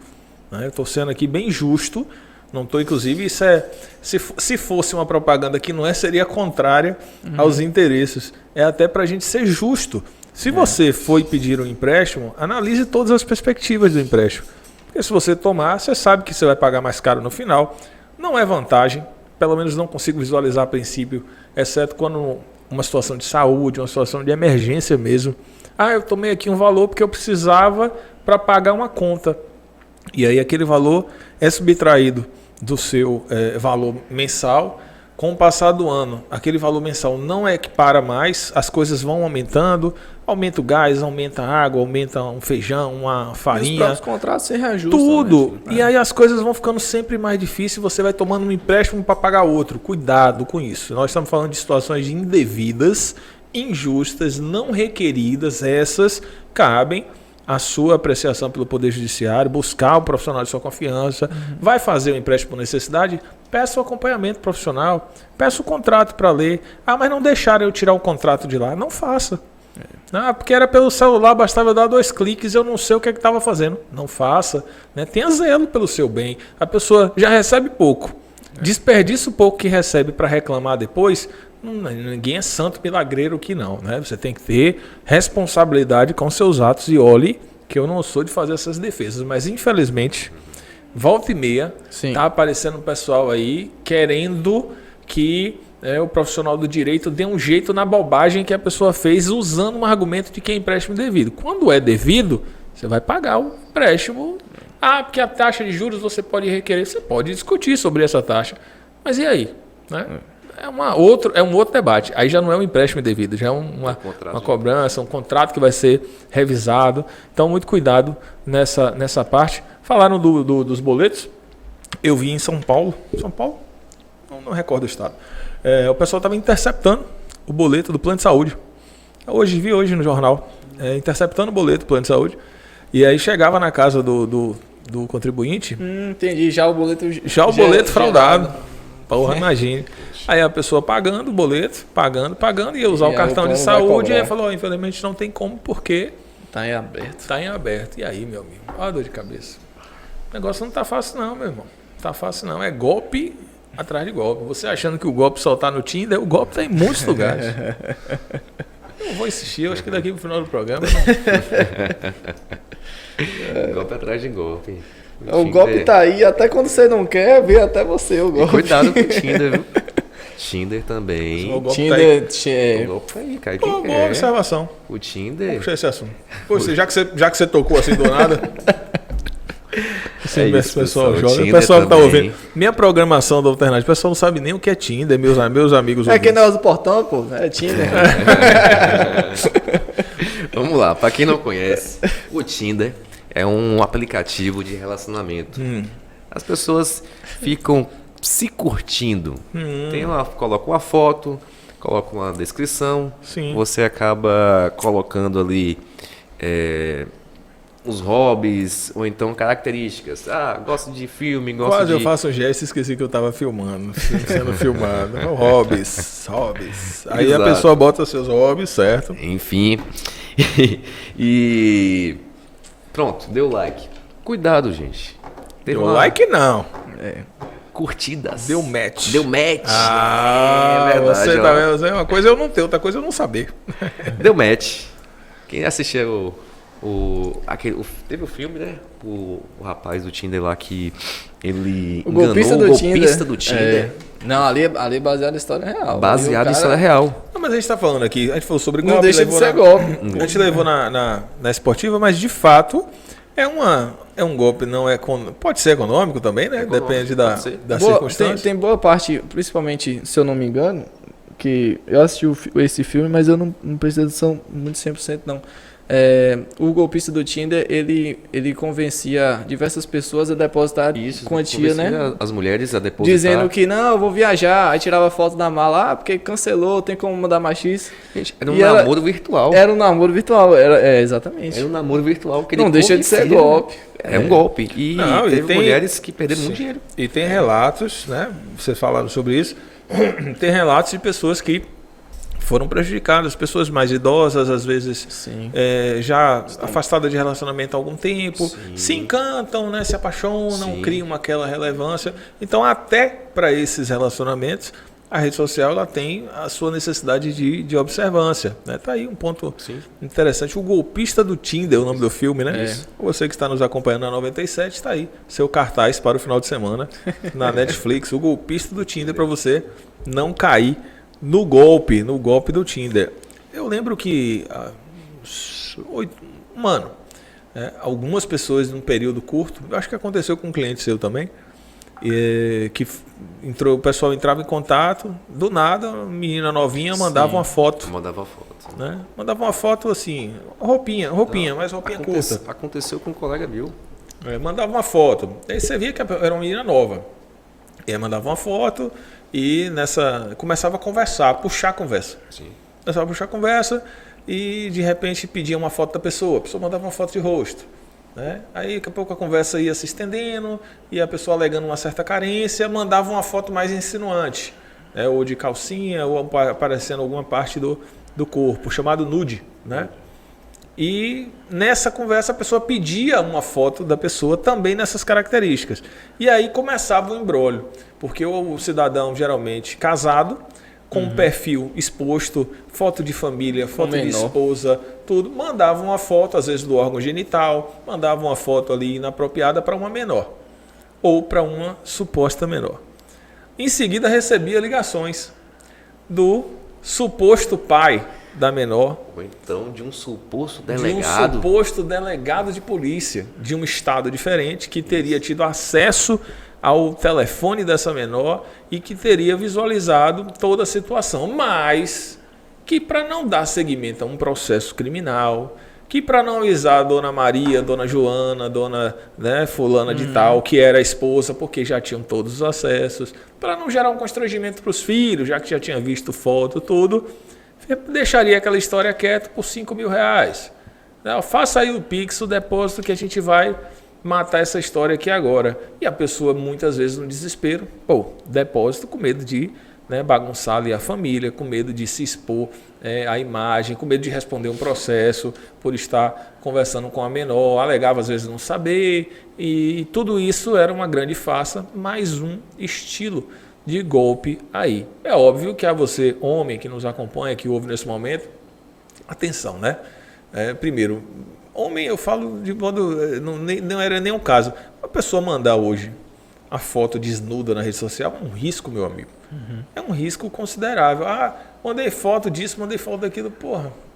Né? Eu estou sendo aqui bem justo. Não estou, inclusive, isso é. Se fosse uma propaganda que não é, seria contrária aos interesses. É até para a gente ser justo. Se você foi pedir um empréstimo, analise todas as perspectivas do empréstimo. Porque se você tomar, você sabe que você vai pagar mais caro no final. Não é vantagem, pelo menos não consigo visualizar a princípio, exceto quando uma situação de saúde, uma situação de emergência mesmo. Ah, eu tomei aqui um valor porque eu precisava para pagar uma conta. E aí aquele valor é subtraído do seu valor mensal. Com o passar do ano, aquele valor mensal não equipara mais, as coisas vão aumentando, aumenta o gás, aumenta a água, aumenta um feijão, uma farinha. E os próprios contratos se reajustam. Tudo. Né? E aí as coisas vão ficando sempre mais difíceis, você vai tomando um empréstimo para pagar outro. Cuidado com isso. Nós estamos falando de situações indevidas, injustas, não requeridas. Essas cabem a sua apreciação pelo Poder Judiciário, buscar o profissional de sua confiança, vai fazer o empréstimo por necessidade, peça o acompanhamento profissional, peça o contrato para ler. Ah, mas não deixaram eu tirar o contrato de lá. Não faça. Ah, porque era pelo celular, bastava eu dar 2 cliques, eu não sei o que estava fazendo. Não faça. Né? Tenha zelo pelo seu bem. A pessoa já recebe pouco. Desperdiça o pouco que recebe para reclamar depois. Ninguém é santo milagreiro que não, né? Você tem que ter responsabilidade com seus atos e olhe que eu não sou de fazer essas defesas, mas infelizmente volta e meia tá aparecendo um pessoal aí querendo que o profissional do direito dê um jeito na bobagem que a pessoa fez usando um argumento de que é empréstimo devido. Quando é devido, você vai pagar o empréstimo. Ah, porque a taxa de juros você pode requerer, você pode discutir sobre essa taxa, mas e aí, né? É um outro debate. Aí já não é um empréstimo devido, já é uma cobrança, um contrato que vai ser revisado. Então, muito cuidado nessa parte. Falaram dos boletos. Eu vi em São Paulo. São Paulo? Não recordo o estado. O pessoal estava interceptando o boleto do plano de saúde. Vi hoje no jornal. Interceptando o boleto do plano de saúde. E aí chegava na casa do contribuinte. Entendi. Já o boleto fraudado. Porra, imagine. Aí a pessoa pagando o boleto, pagando, ia usar o cartão de saúde e aí falou, infelizmente não tem como porque tá em aberto. Tá em aberto. E aí, meu amigo? Olha a dor de cabeça. O negócio não tá fácil não, meu irmão. Não tá fácil não. É golpe atrás de golpe. Você achando que o golpe só tá no Tinder, o golpe tá em muitos lugares. Eu não vou insistir, eu acho que daqui pro final do programa... Golpe atrás de golpe. O golpe tá aí, até quando você não quer, vê até você o golpe. Cuidado com o Tinder, viu? Tinder também. O golpe Tinder, o golpe tá aí, cara. Quem boa observação. O Tinder. Vamos puxar esse assunto. Poxa, já que você tocou assim do nada. Pessoal joga. O pessoal que tá ouvindo. Minha programação do Alternativa, o pessoal não sabe nem o que é Tinder, meus amigos. Quem não é do portão, pô, é Tinder. Vamos lá, pra quem não conhece, o Tinder é um aplicativo de relacionamento. As pessoas ficam se curtindo. Coloca uma foto, coloca uma descrição. Sim. Você acaba colocando ali os hobbies ou então características. Ah, gosto de filme, Quase eu faço um gesto e esqueci que eu estava filmando, sendo filmado. Hobbies. Aí Exato. A pessoa bota seus hobbies, certo? Enfim. E pronto, deu like. Cuidado, gente. Deu like não. Curtidas. Deu match. Deu match. Ah, é verdade. Você tá vendo? Uma coisa eu não tenho, outra coisa eu não saber. Deu match. Quem assistiu teve o filme, né? O rapaz do Tinder lá que ele O enganou golpista o do golpista Tinder. do Tinder. Não, ali é baseado em história real. Baseado em história real. Não, mas a gente tá falando aqui, a gente falou sobre Não golpe. deixa de ser golpe. golpe. A gente levou na esportiva, mas de fato é um golpe, não é pode ser econômico também, né? Econômico, depende da circunstância. Tem boa parte, principalmente, se eu não me engano, que eu assisti esse filme, mas eu não prestei atenção muito 100% não. O golpista do Tinder, ele convencia diversas pessoas a depositar quantia, né? As mulheres a depositar. Dizendo que não, eu vou viajar, aí tirava foto da mala, porque cancelou, tem como mandar mais X. Gente, era um namoro virtual. Era um namoro virtual, exatamente. Era um namoro virtual que ele não deixa de ser golpe. É um golpe. E teve tem mulheres que perderam muito dinheiro. E tem relatos, né? Vocês falaram sobre isso. Tem relatos de pessoas que foram prejudicadas, pessoas mais idosas, às vezes já afastadas de relacionamento há algum tempo, se encantam, né? Se apaixonam, criam aquela relevância. Então, até para esses relacionamentos, a rede social ela tem a sua necessidade de observância. Né? Tá aí um ponto interessante. O Golpista do Tinder, o nome do filme, né? Você que está nos acompanhando na 97, está aí. Seu cartaz para o final de semana na Netflix. O Golpista do Tinder, para você não cair no golpe do Tinder. Eu lembro que algumas pessoas num período curto, eu acho que aconteceu com um cliente seu também, que o pessoal entrava em contato, do nada, uma menina novinha mandava uma foto. Né? Mandava uma foto assim, roupinha, mas roupinha curta. Aconteceu com um colega meu. Mandava uma foto. Aí você via que era uma menina nova. E aí mandava uma foto e começava a conversar, puxar a conversa. Começava a puxar a conversa e de repente pedia uma foto da pessoa. A pessoa mandava uma foto de rosto. Né? Aí daqui a pouco a conversa ia se estendendo e a pessoa alegando uma certa carência, mandava uma foto mais insinuante, né? Ou de calcinha, ou aparecendo alguma parte do corpo, chamado nude. Né? E nessa conversa a pessoa pedia uma foto da pessoa também nessas características. E aí começava o imbróglio, porque o cidadão geralmente casado, com um perfil exposto, foto de família, foto de esposa, tudo, mandava uma foto, às vezes do órgão genital, mandava uma foto ali inapropriada para uma menor, ou para uma suposta menor. Em seguida recebia ligações do suposto pai da menor. Ou então de um suposto delegado. De um suposto delegado de polícia de um estado diferente que teria tido acesso ao telefone dessa menor e que teria visualizado toda a situação, mas que para não dar seguimento a um processo criminal, que para não avisar a dona Maria, dona Joana, dona fulana de tal, que era a esposa, porque já tinham todos os acessos, para não gerar um constrangimento para os filhos, já que já tinha visto foto, tudo, deixaria aquela história quieta por R$5.000. Faça aí o Pix, o depósito que a gente vai matar essa história aqui agora. E a pessoa muitas vezes no desespero, depósito com medo de bagunçar ali a família, com medo de se expor à imagem, com medo de responder um processo por estar conversando com a menor, alegava às vezes não saber, e tudo isso era uma grande farsa, mais um estilo de golpe aí. É óbvio que a você, homem que nos acompanha, que ouve nesse momento, atenção, né? Primeiro, homem, eu falo de modo, não era nem um caso. A pessoa mandar hoje a foto desnuda na rede social é um risco, meu amigo. É um risco considerável. Mandei foto disso, mandei foto daquilo,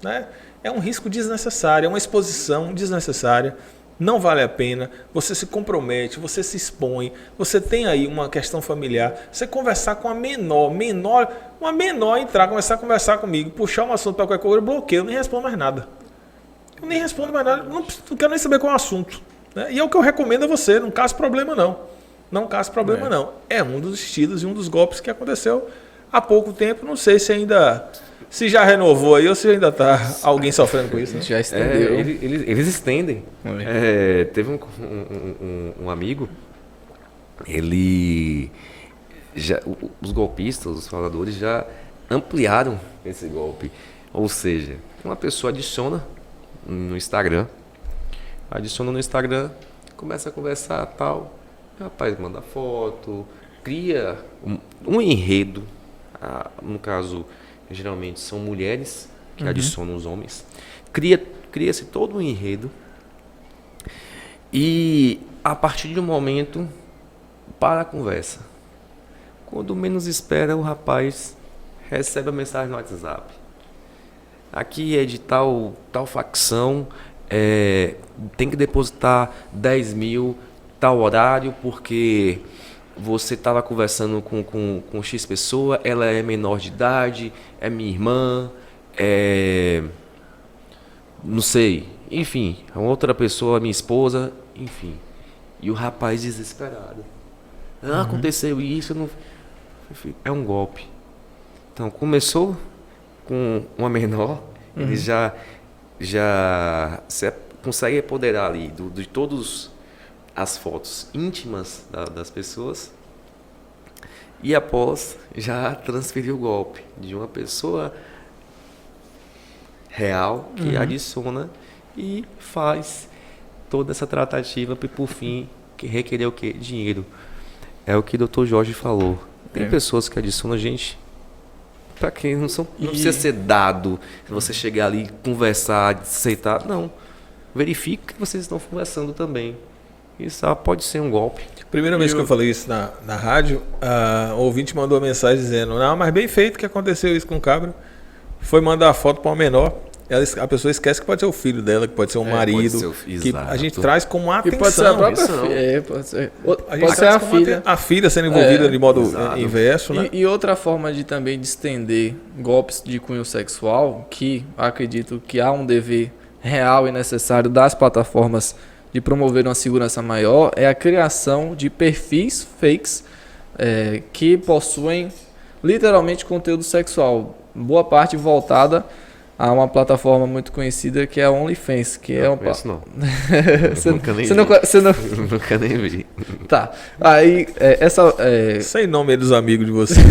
né? É um risco desnecessário, é uma exposição desnecessária. Não vale a pena, você se compromete, você se expõe, você tem aí uma questão familiar, você conversar com uma menor entrar, começar a conversar comigo, puxar um assunto para qualquer coisa, eu bloqueio, eu nem respondo mais nada. Não quero nem saber qual é o assunto. Né? E é o que eu recomendo a você, não caça problema não. Não caça problema não. É um dos estilos e um dos golpes que aconteceu há pouco tempo, não sei se já renovou aí ou se ainda está alguém sofrendo com isso. Né? Já estendeu. Eles estendem. Teve um amigo, os golpistas, os faladores já ampliaram esse golpe. Ou seja, uma pessoa adiciona no Instagram, começa a conversar tal, o rapaz manda foto, cria um enredo, no caso geralmente são mulheres que adicionam os homens, cria-se todo um enredo e a partir de um momento para a conversa, quando menos espera o rapaz recebe a mensagem no WhatsApp: aqui é de tal facção, tem que depositar 10 mil, tal horário, porque você estava conversando com X pessoa, ela é menor de idade, é minha irmã, não sei, enfim, a outra pessoa, minha esposa, enfim. E o rapaz desesperado. Aconteceu isso, não... É um golpe. Então, começou com uma menor, ele já se consegue apoderar ali de todas as fotos íntimas das pessoas e após já transferiu o golpe de uma pessoa real que adiciona e faz toda essa tratativa para, por fim, que requerer o quê? Dinheiro. É o que o Dr. Jorge falou. Tem pessoas que adicionam gente para quem não precisa ser dado. Se você chegar ali, conversar, aceitar, não. Verifique que vocês estão conversando também. Isso pode ser um golpe. Primeira vez que eu falei isso na rádio, o ouvinte mandou uma mensagem dizendo: não, mas bem feito que aconteceu isso com o cabra. Foi mandar a foto para uma menor. A pessoa esquece que pode ser o filho dela, que pode ser o marido. Que a gente traz como atenção. Que pode ser a própria filha. Pode ser a filha. A filha sendo envolvida de modo inverso. Né? E outra forma de também de estender golpes de cunho sexual, que acredito que há um dever real e necessário das plataformas de promover uma segurança maior, é a criação de perfis fakes que possuem literalmente conteúdo sexual. Boa parte voltada a uma plataforma muito conhecida que é a OnlyFans, que não, é uma... não. Você não... Nunca nem vi. Tá. Aí, Sem nome dos amigos de vocês.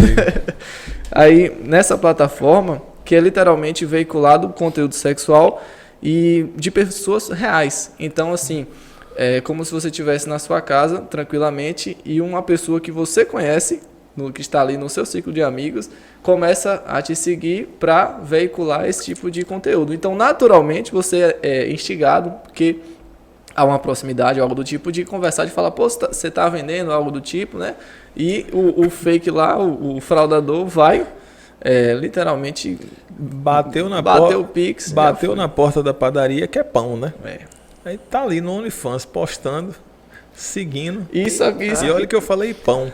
Aí, nessa plataforma, que é literalmente veiculado conteúdo sexual e de pessoas reais. Então, assim, é como se você estivesse na sua casa, tranquilamente, e uma pessoa que você conhece, que está ali no seu ciclo de amigos, começa a te seguir para veicular esse tipo de conteúdo. Então, naturalmente, você é instigado, porque há uma proximidade, algo do tipo, de conversar, de falar, pô, você está vendendo algo do tipo, né? E o fake lá, o fraudador, vai literalmente bateu o Pix. Bateu na porta da padaria, que é pão, né? É. Aí tá ali no OnlyFans, postando, seguindo. Isso. E olha que eu falei pão,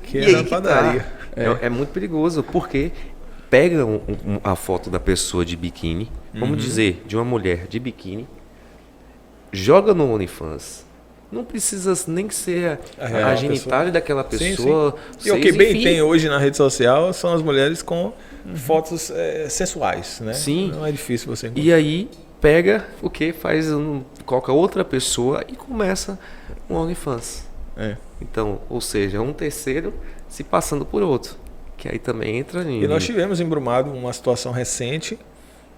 que é na padaria. É muito perigoso, porque pega a foto da pessoa de biquíni, vamos dizer, de uma mulher de biquíni, joga no OnlyFans. Não precisa nem ser a genitália daquela pessoa. Sim. E o que bem tem hoje na rede social são as mulheres com fotos sensuais, né? Sim. Não é difícil você encontrar. E aí pega o que? Coloca outra pessoa e começa um OnlyFans. Então, ou seja, um terceiro se passando por outro. Que aí também entra nisso. E nós tivemos em Brumado uma situação recente,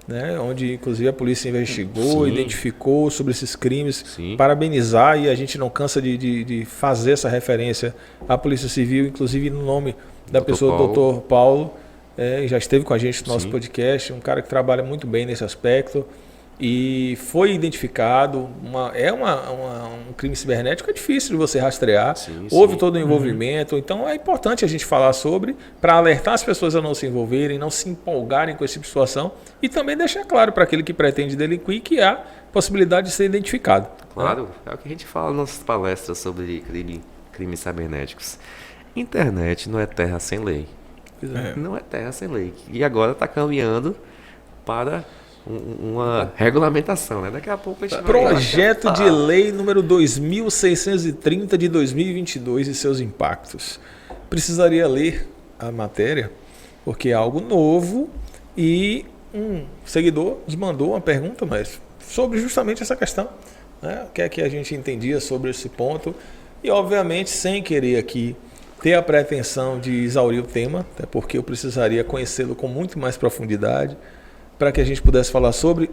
né, onde inclusive a polícia investigou, identificou sobre esses crimes, parabenizar, e a gente não cansa de fazer essa referência à Polícia Civil, inclusive no nome da pessoa do Dr. Paulo, já esteve com a gente no nosso podcast, um cara que trabalha muito bem nesse aspecto, e foi identificado, um crime cibernético é difícil de você rastrear, houve todo o envolvimento, então é importante a gente falar sobre, para alertar as pessoas a não se envolverem, não se empolgarem com esse tipo de situação, e também deixar claro para aquele que pretende delinquir que há possibilidade de ser identificado. Claro, é o que a gente fala nas nossas palestras sobre crimes cibernéticos. Internet não é terra sem lei. Não é terra sem lei. E agora está caminhando para uma regulamentação, né? Daqui a pouco a gente Projeto de lei número 2630 de 2022 e seus impactos. Precisaria ler a matéria, porque é algo novo, e um seguidor nos mandou uma pergunta, mas sobre justamente essa questão, né? O que é que a gente entendia sobre esse ponto, e obviamente sem querer aqui ter a pretensão de exaurir o tema, até porque eu precisaria conhecê-lo com muito mais profundidade, para que a gente pudesse falar sobre.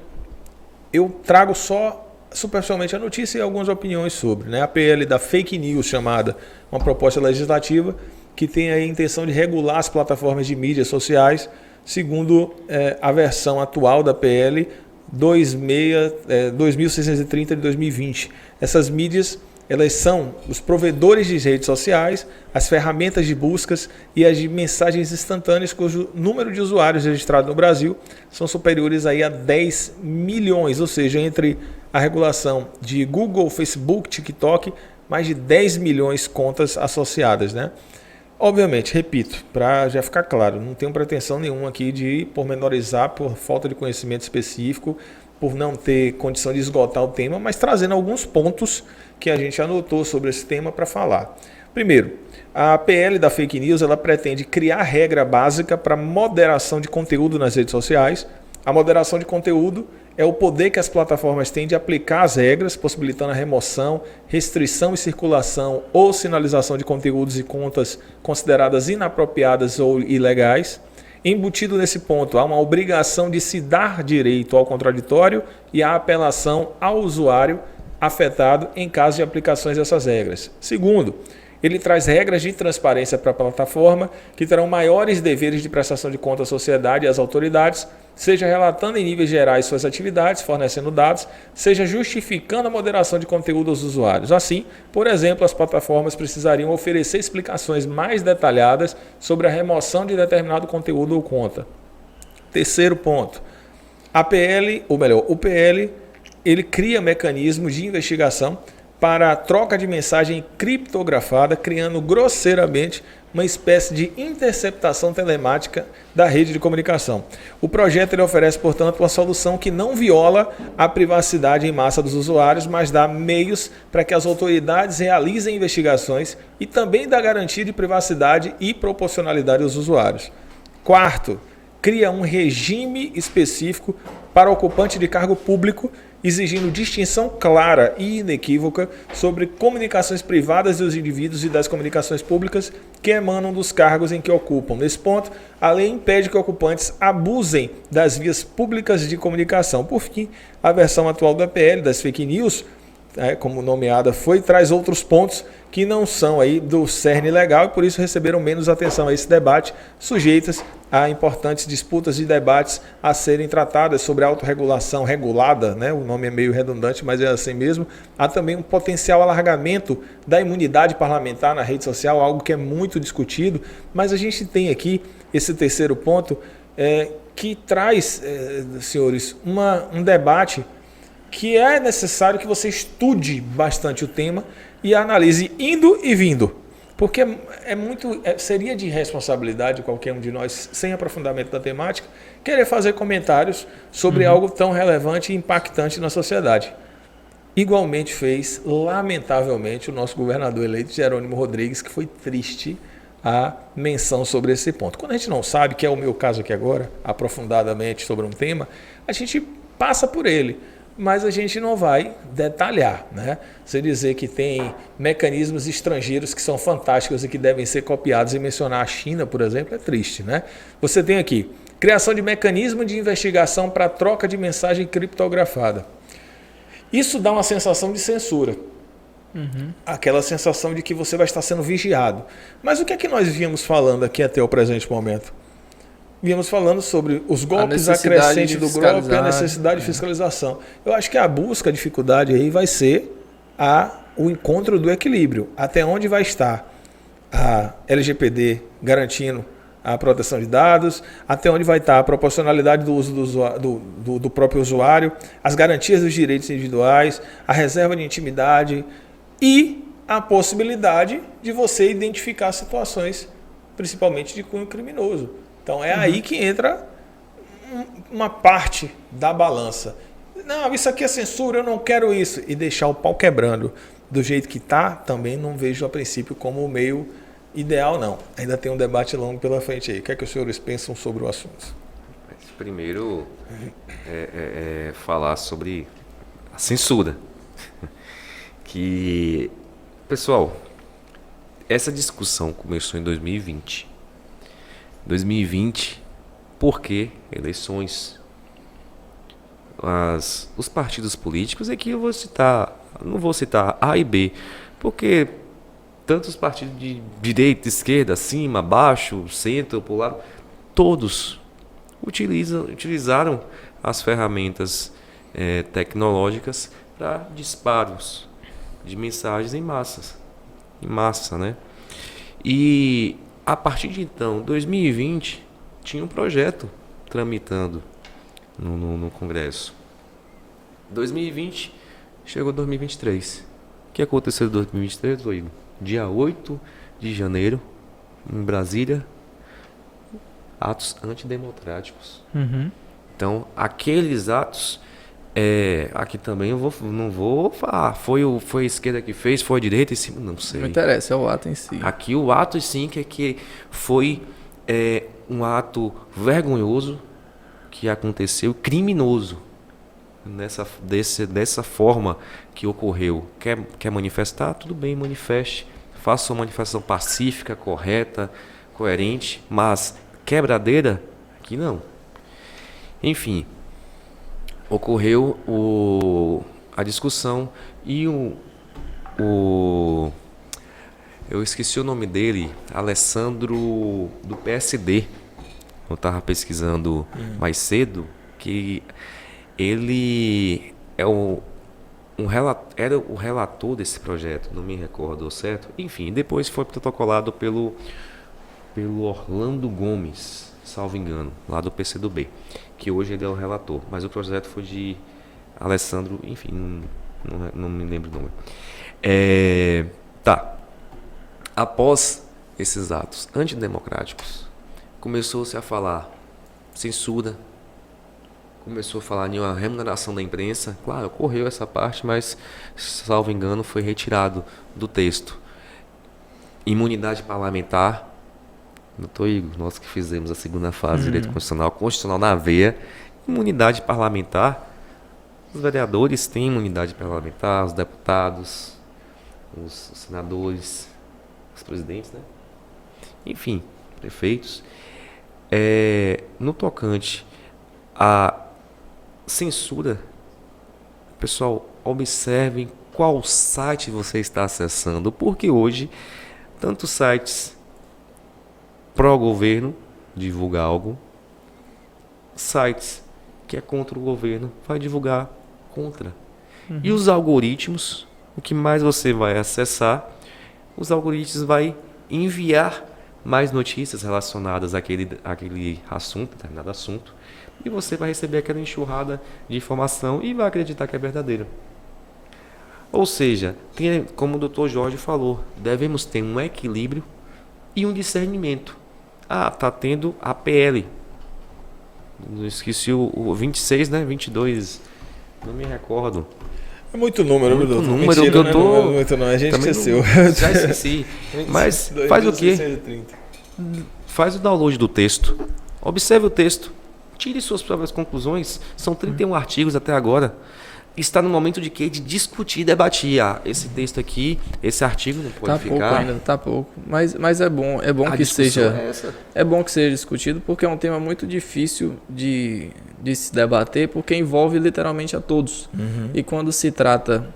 Eu trago só superficialmente a notícia e algumas opiniões sobre, né? A PL da fake news, chamada uma proposta legislativa que tem a intenção de regular as plataformas de mídias sociais, segundo a versão atual da PL 2630 de 2020. Essas mídias, elas são os provedores de redes sociais, as ferramentas de buscas e as de mensagens instantâneas, cujo número de usuários registrados no Brasil são superiores aí a 10 milhões, ou seja, entre a regulação de Google, Facebook, TikTok, mais de 10 milhões de contas associadas, né? Obviamente, repito, para já ficar claro, não tenho pretensão nenhuma aqui de pormenorizar por falta de conhecimento específico, por não ter condição de esgotar o tema, mas trazendo alguns pontos que a gente anotou sobre esse tema para falar. Primeiro, a PL da fake news ela pretende criar regra básica para moderação de conteúdo nas redes sociais. A moderação de conteúdo é o poder que as plataformas têm de aplicar as regras, possibilitando a remoção, restrição e circulação ou sinalização de conteúdos e contas consideradas inapropriadas ou ilegais. Embutido nesse ponto, há uma obrigação de se dar direito ao contraditório e à apelação ao usuário afetado em caso de aplicações dessas regras. Segundo, ele traz regras de transparência para a plataforma que terão maiores deveres de prestação de conta à sociedade e às autoridades, seja relatando em níveis gerais suas atividades, fornecendo dados, seja justificando a moderação de conteúdo aos usuários. Assim, por exemplo, as plataformas precisariam oferecer explicações mais detalhadas sobre a remoção de determinado conteúdo ou conta. Terceiro ponto, o PL, ele cria mecanismos de investigação para a troca de mensagem criptografada, criando grosseiramente uma espécie de interceptação telemática da rede de comunicação. O projeto ele oferece, portanto, uma solução que não viola a privacidade em massa dos usuários, mas dá meios para que as autoridades realizem investigações e também dá garantia de privacidade e proporcionalidade aos usuários. Quarto, cria um regime específico para ocupante de cargo público, exigindo distinção clara e inequívoca sobre comunicações privadas dos indivíduos e das comunicações públicas que emanam dos cargos em que ocupam. Nesse ponto, a lei impede que ocupantes abusem das vias públicas de comunicação. Por fim, a versão atual da PL, das fake news, como nomeada foi, traz outros pontos que não são aí do cerne legal e por isso receberam menos atenção a esse debate, sujeitas a importantes disputas e debates a serem tratadas sobre a autorregulação regulada, né? O nome é meio redundante, mas é assim mesmo. Há também um potencial alargamento da imunidade parlamentar na rede social, algo que é muito discutido, mas a gente tem aqui esse terceiro ponto que traz, senhores, um debate que é necessário que você estude bastante o tema e analise indo e vindo. Porque seria de responsabilidade de qualquer um de nós, sem aprofundamento da temática, querer fazer comentários sobre algo tão relevante e impactante na sociedade. Igualmente fez, lamentavelmente, o nosso governador eleito, Jerônimo Rodrigues, que foi triste a menção sobre esse ponto. Quando a gente não sabe, que é o meu caso aqui agora, aprofundadamente sobre um tema, a gente passa por ele. Mas a gente não vai detalhar, né? Você dizer que tem mecanismos estrangeiros que são fantásticos e que devem ser copiados e mencionar a China, por exemplo, é triste, né? Você tem aqui, criação de mecanismo de investigação para troca de mensagem criptografada. Isso dá uma sensação de censura. Aquela sensação de que você vai estar sendo vigiado. Mas o que é que nós víamos falando aqui até o presente momento? Víamos falando sobre os golpes acrescentes do golpe e a necessidade de fiscalização. Eu acho que a busca, a dificuldade aí vai ser o encontro do equilíbrio. Até onde vai estar a LGPD garantindo a proteção de dados, até onde vai estar a proporcionalidade do uso do próprio usuário, as garantias dos direitos individuais, a reserva de intimidade e a possibilidade de você identificar situações, principalmente de cunho criminoso. Então é aí que entra uma parte da balança. Não, isso aqui é censura, eu não quero isso. E deixar o pau quebrando do jeito que está, também não vejo a princípio como o meio ideal, não. Ainda tem um debate longo pela frente aí. O que é que os senhores pensam sobre o assunto? Primeiro, falar sobre a censura. Que, pessoal, essa discussão começou em 2020. 2020, por que eleições? Os partidos políticos, aqui eu não vou citar A e B, porque tantos partidos de direita, esquerda, cima, baixo, centro, por lado, todos utilizaram as ferramentas tecnológicas para disparos de mensagens em massa, né? E a partir de então, 2020, tinha um projeto tramitando no Congresso. 2020, chegou 2023. O que aconteceu em 2023, Rodrigo? Dia 8 de janeiro, em Brasília, atos antidemocráticos. Uhum. Então, aqueles atos, aqui também não vou falar, foi a esquerda que fez, foi a direita em cima, não sei. Não interessa, é o ato em si. Aqui o ato, sim, que foi um ato vergonhoso que aconteceu, criminoso, dessa forma que ocorreu. Quer manifestar? Tudo bem, manifeste. Faça uma manifestação pacífica, correta, coerente, mas quebradeira, aqui não. Enfim, ocorreu a discussão e eu esqueci o nome dele, Alessandro, do PSD. Eu estava pesquisando mais cedo, que ele era o relator desse projeto, não me recordo certo. Enfim, depois foi protocolado pelo Orlando Gomes, salvo engano, lá do PCdoB, que hoje ele é o relator. Mas o projeto foi de Alessandro, enfim, não me lembro o nome. Tá. Após esses atos antidemocráticos, começou-se a falar censura, começou a falar em uma remuneração da imprensa. Claro, ocorreu essa parte, mas, salvo engano, foi retirado do texto. Imunidade parlamentar. Doutor Igor, nós que fizemos a segunda fase de direito constitucional na veia. Imunidade parlamentar. Os vereadores têm imunidade parlamentar, os deputados, os senadores, os presidentes, né? Enfim, prefeitos. No tocante à censura, pessoal, observem qual site você está acessando, porque hoje tantos sites pró-governo divulga algo, sites que é contra o governo vai divulgar contra. E os algoritmos, o que mais você vai acessar, os algoritmos vai enviar mais notícias relacionadas àquele assunto, determinado assunto, e você vai receber aquela enxurrada de informação e vai acreditar que é verdadeiro. Ou seja, como o Dr. Jorge falou, devemos ter um equilíbrio e um discernimento. Está tendo a PL. Eu esqueci o 26, né? 22, não me recordo. É muito número, Muito doutor. número, Mentira, que eu não é tô- número, muito não, a gente Também esqueceu. já esqueci. Mas faz o quê? 2630. Faz o download do texto. Observe o texto. Tire suas próprias conclusões. São 31 artigos até agora. Está no momento de quê? De discutir, debater. Esse texto aqui, esse artigo não pode Tá ficar. pouco ainda, tá pouco. Mas é bom A que discussão seja. é essa. É bom que seja discutido porque é um tema muito difícil de se debater, porque envolve literalmente a todos. E quando se trata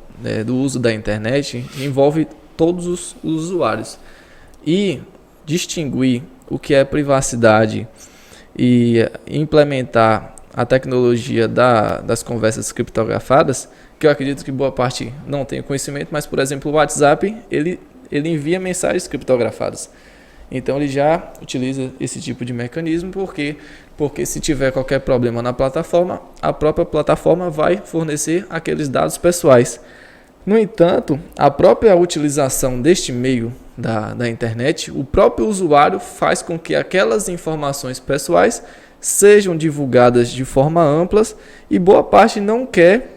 do uso da internet, envolve todos os usuários. E distinguir o que é privacidade e implementar a tecnologia das conversas criptografadas, que eu acredito que boa parte não tem conhecimento, mas, por exemplo, o WhatsApp, ele envia mensagens criptografadas. Então, ele já utiliza esse tipo de mecanismo, porque se tiver qualquer problema na plataforma, a própria plataforma vai fornecer aqueles dados pessoais. No entanto, a própria utilização deste meio da internet, o próprio usuário faz com que aquelas informações pessoais sejam divulgadas de forma ampla e boa parte não quer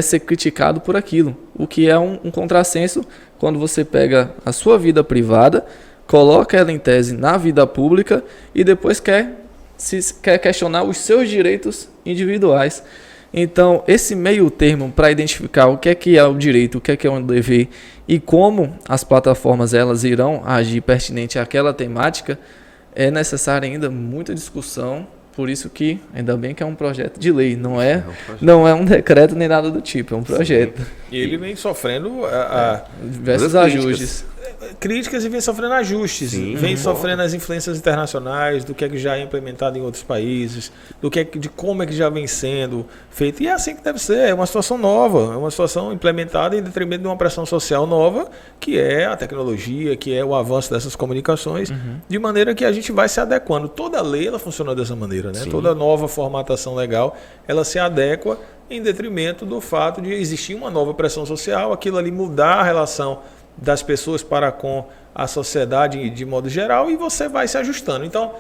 ser criticado por aquilo, o que é um contrassenso quando você pega a sua vida privada, coloca ela em tese na vida pública e depois quer questionar os seus direitos individuais. Então, esse meio termo para identificar o que é o direito, o que é o dever e como as plataformas elas irão agir pertinente àquela temática, é necessária ainda muita discussão. Por isso que, ainda bem que é um projeto de lei, não é um decreto nem nada do tipo, é um projeto. E ele vem sofrendo Diversos Duas ajustes. críticas e vem sofrendo ajustes. Sim, vem sofrendo as influências internacionais, do que é que já é implementado em outros países, de como é que já vem sendo feito. E é assim que deve ser, é uma situação nova, é uma situação implementada em detrimento de uma pressão social nova, que é a tecnologia, que é o avanço dessas comunicações, de maneira que a gente vai se adequando. Toda lei ela funciona dessa maneira, né? Sim. Toda nova formatação legal, ela se adequa em detrimento do fato de existir uma nova pressão social, aquilo ali mudar a relação das pessoas para com a sociedade de modo geral e você vai se ajustando. Então,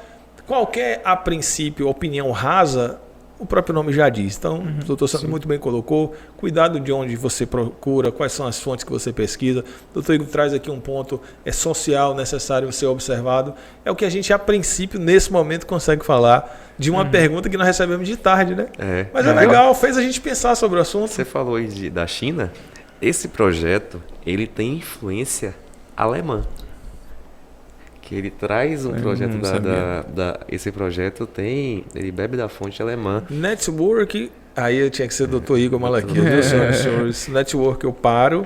qualquer, a princípio, opinião rasa, o próprio nome já diz. Então, o doutor Sandro muito bem colocou, cuidado de onde você procura, quais são as fontes que você pesquisa. O doutor Igor traz aqui um ponto social necessário ser observado. É o que a gente, a princípio, nesse momento, consegue falar de uma pergunta que nós recebemos de tarde, né? Mas é legal, fez a gente pensar sobre o assunto. Você falou aí da China. Esse projeto, ele tem influência alemã. Que ele traz um projeto esse projeto ele bebe da fonte alemã. Network, aí eu tinha que ser Dr. Igor Malaquia, senhores. Network eu paro.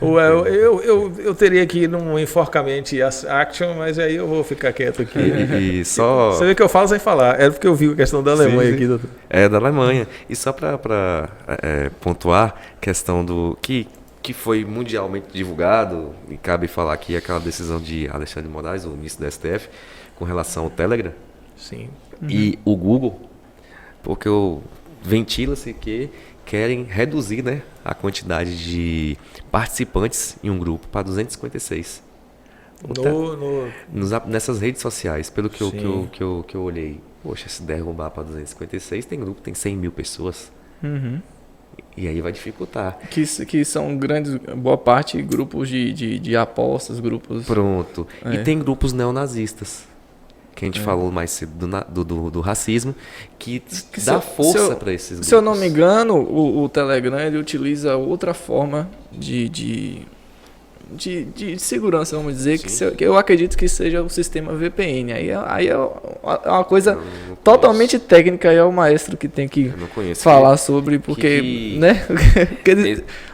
Ou eu teria que ir num enforcamento action, mas aí eu vou ficar quieto aqui. E só... Você vê que eu falo sem falar, é porque eu vi a questão da Alemanha aqui, doutor. É, da Alemanha. E só para pontuar, questão do... que foi mundialmente divulgado, e cabe falar aqui aquela decisão de Alexandre de Moraes, o ministro da STF, com relação ao Telegram. Sim. E o Google, porque ventila-se que querem reduzir, né, a quantidade de participantes em um grupo para 256. Nessas redes sociais, pelo que eu olhei, poxa, se derrubar para 256, tem grupo que tem 100 mil pessoas. E aí vai dificultar. Que são grandes, boa parte, grupos de apostas, grupos... Pronto. E tem grupos neonazistas, que a gente falou mais cedo do racismo, que dá força para esses grupos. Se eu não me engano, o Telegram ele utiliza outra forma de segurança, vamos dizer, que eu acredito que seja o sistema VPN. Aí é uma coisa totalmente técnica, e é o maestro que tem que falar sobre, porque né?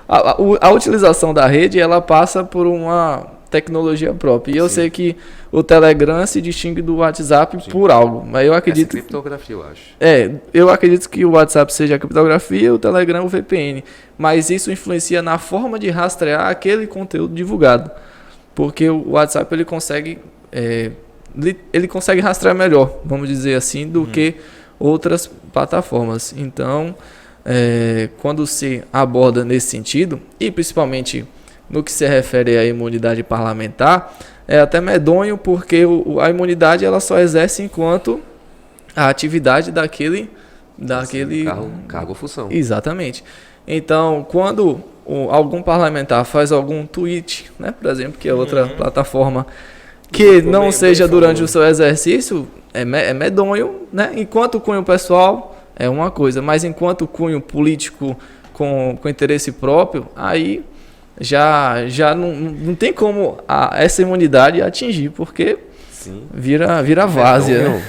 a utilização da rede ela passa por uma tecnologia própria. E eu sei que o Telegram se distingue do WhatsApp por algo, mas eu acredito... Essa criptografia, eu acho. Eu acredito que o WhatsApp seja a criptografia e o Telegram o VPN. Mas isso influencia na forma de rastrear aquele conteúdo divulgado. Porque o WhatsApp ele consegue rastrear melhor, vamos dizer assim, do que outras plataformas. Então, quando se aborda nesse sentido, e principalmente no que se refere à imunidade parlamentar, é até medonho, porque a imunidade ela só exerce enquanto a atividade daquele cargo ou função. Exatamente. Então, quando algum parlamentar faz algum tweet, né, por exemplo, que é outra plataforma, que não seja durante o seu exercício, é medonho, né? Enquanto cunho pessoal é uma coisa, mas enquanto cunho político com interesse próprio, aí já não tem como essa imunidade atingir, porque vira várzea.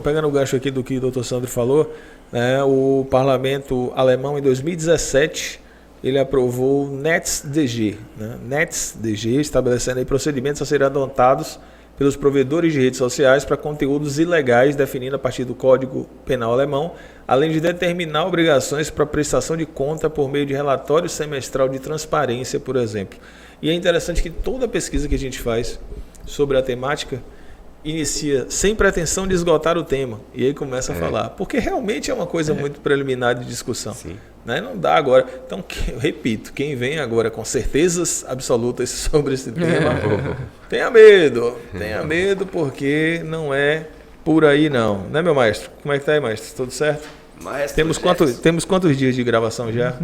Pegando o gancho aqui do que o Dr. Sandro falou, né, o parlamento alemão em 2017 ele aprovou o NetzDG, né, NetzDG, estabelecendo aí procedimentos a serem adotados pelos provedores de redes sociais para conteúdos ilegais, definindo a partir do Código Penal alemão, além de determinar obrigações para prestação de conta por meio de relatório semestral de transparência, por exemplo. E é interessante que toda pesquisa que a gente faz sobre a temática inicia sem pretensão de esgotar o tema, e aí começa a falar, porque realmente é uma coisa muito preliminar de discussão. Né? Não dá agora. Então, eu repito, quem vem agora com certezas absolutas sobre esse tema, tenha medo, porque não é por aí não. Né, meu maestro? Como é que tá aí, maestro? Tudo certo? Temos quantos dias de gravação já?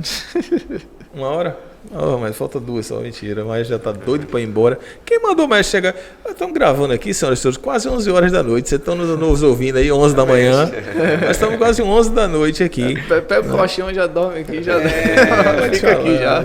1 hora? Oh, mas falta 2 só, mentira. O maestro já tá doido para ir embora. Quem mandou o maestro chegar? Estamos gravando aqui, senhoras e senhores, quase 11 horas da noite. Vocês estão nos ouvindo aí, 11 da manhã. Nós estamos quase 11 da noite aqui. Pega o colchão, já dorme aqui, já fica aqui já.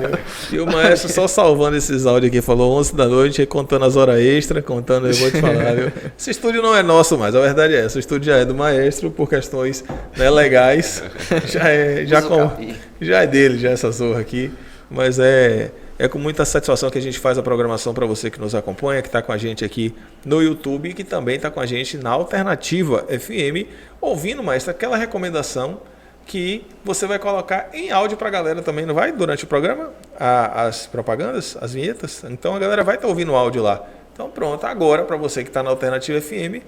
E o maestro só salvando esses áudios aqui, falou 11 da noite, contando as horas extras, eu vou te falar, viu? Esse estúdio não é nosso mais, a verdade é essa. O estúdio já é do maestro, por questões legais. Já é dele, já essa zorra aqui. Mas é com muita satisfação que a gente faz a programação para você que nos acompanha, que está com a gente aqui no YouTube e que também está com a gente na Alternativa FM, ouvindo, maestro, aquela recomendação que você vai colocar em áudio para a galera também, não vai? Durante o programa, as propagandas, as vinhetas. Então a galera vai estar ouvindo o áudio lá. Então pronto, agora para você que está na Alternativa FM,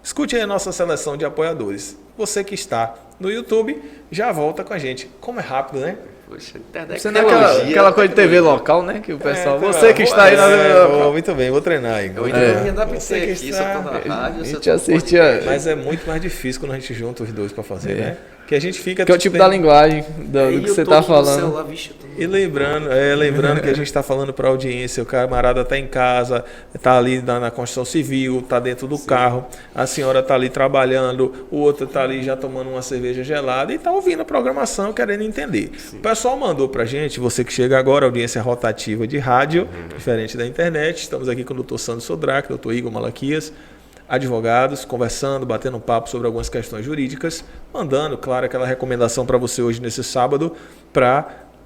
escute aí a nossa seleção de apoiadores. Você que está no YouTube, já volta com a gente. Como é rápido, né? Poxa, internet Você não é aquela coisa de TV local, né? Que o pessoal. Você que está aí na TV local. Muito bem, vou treinar aí. Eu ainda não me adaptei Você que aqui, está- só tô na rádio, A você gente tá no assistia. podcast. Mas é muito mais difícil quando a gente junta os dois pra fazer, né? Que a gente fica. Que é o tipo da linguagem do Aí que eu você tô tá aqui no falando. celular, vixe, eu tô no- E lembrando que a gente está falando para a audiência, o camarada está em casa, está ali na construção civil, está dentro do carro, a senhora está ali trabalhando, o outro está ali já tomando uma cerveja gelada e está ouvindo a programação, querendo entender. O pessoal mandou para a gente, você que chega agora, audiência rotativa de rádio, diferente da internet, estamos aqui com o Dr. Sandro Sodraque, Dr. Igor Malaquias, advogados, conversando, batendo um papo sobre algumas questões jurídicas, mandando, claro, aquela recomendação para você hoje nesse sábado, para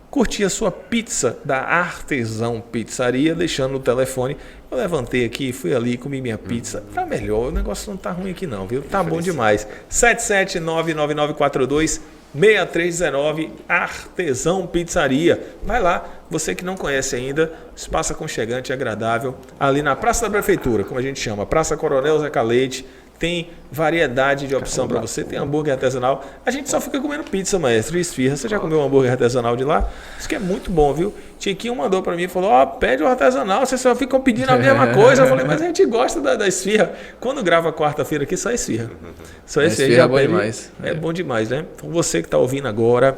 curtir a sua pizza da Artesão Pizzaria, deixando no telefone. Eu levantei aqui, fui ali, comi minha pizza. Tá melhor, o negócio não tá ruim aqui não, viu? Tá bom demais. 7799942-6319, Artesão Pizzaria. Vai lá, você que não conhece ainda, espaço aconchegante e agradável, ali na Praça da Prefeitura, como a gente chama, Praça Coronel Zeca Leite. Tem variedade de opção para você, tem hambúrguer artesanal. A gente só fica comendo pizza, maestro, e esfirra. Você já comeu um hambúrguer artesanal de lá? Isso que é muito bom, viu? Tiquinho mandou para mim e falou, pede o artesanal, vocês só ficam pedindo a mesma coisa. Eu falei, mas a gente gosta da esfirra. Quando grava quarta-feira aqui, só esfirra. Só esfirra. Esfirra é bom demais. É bom demais, né? Então você que está ouvindo agora,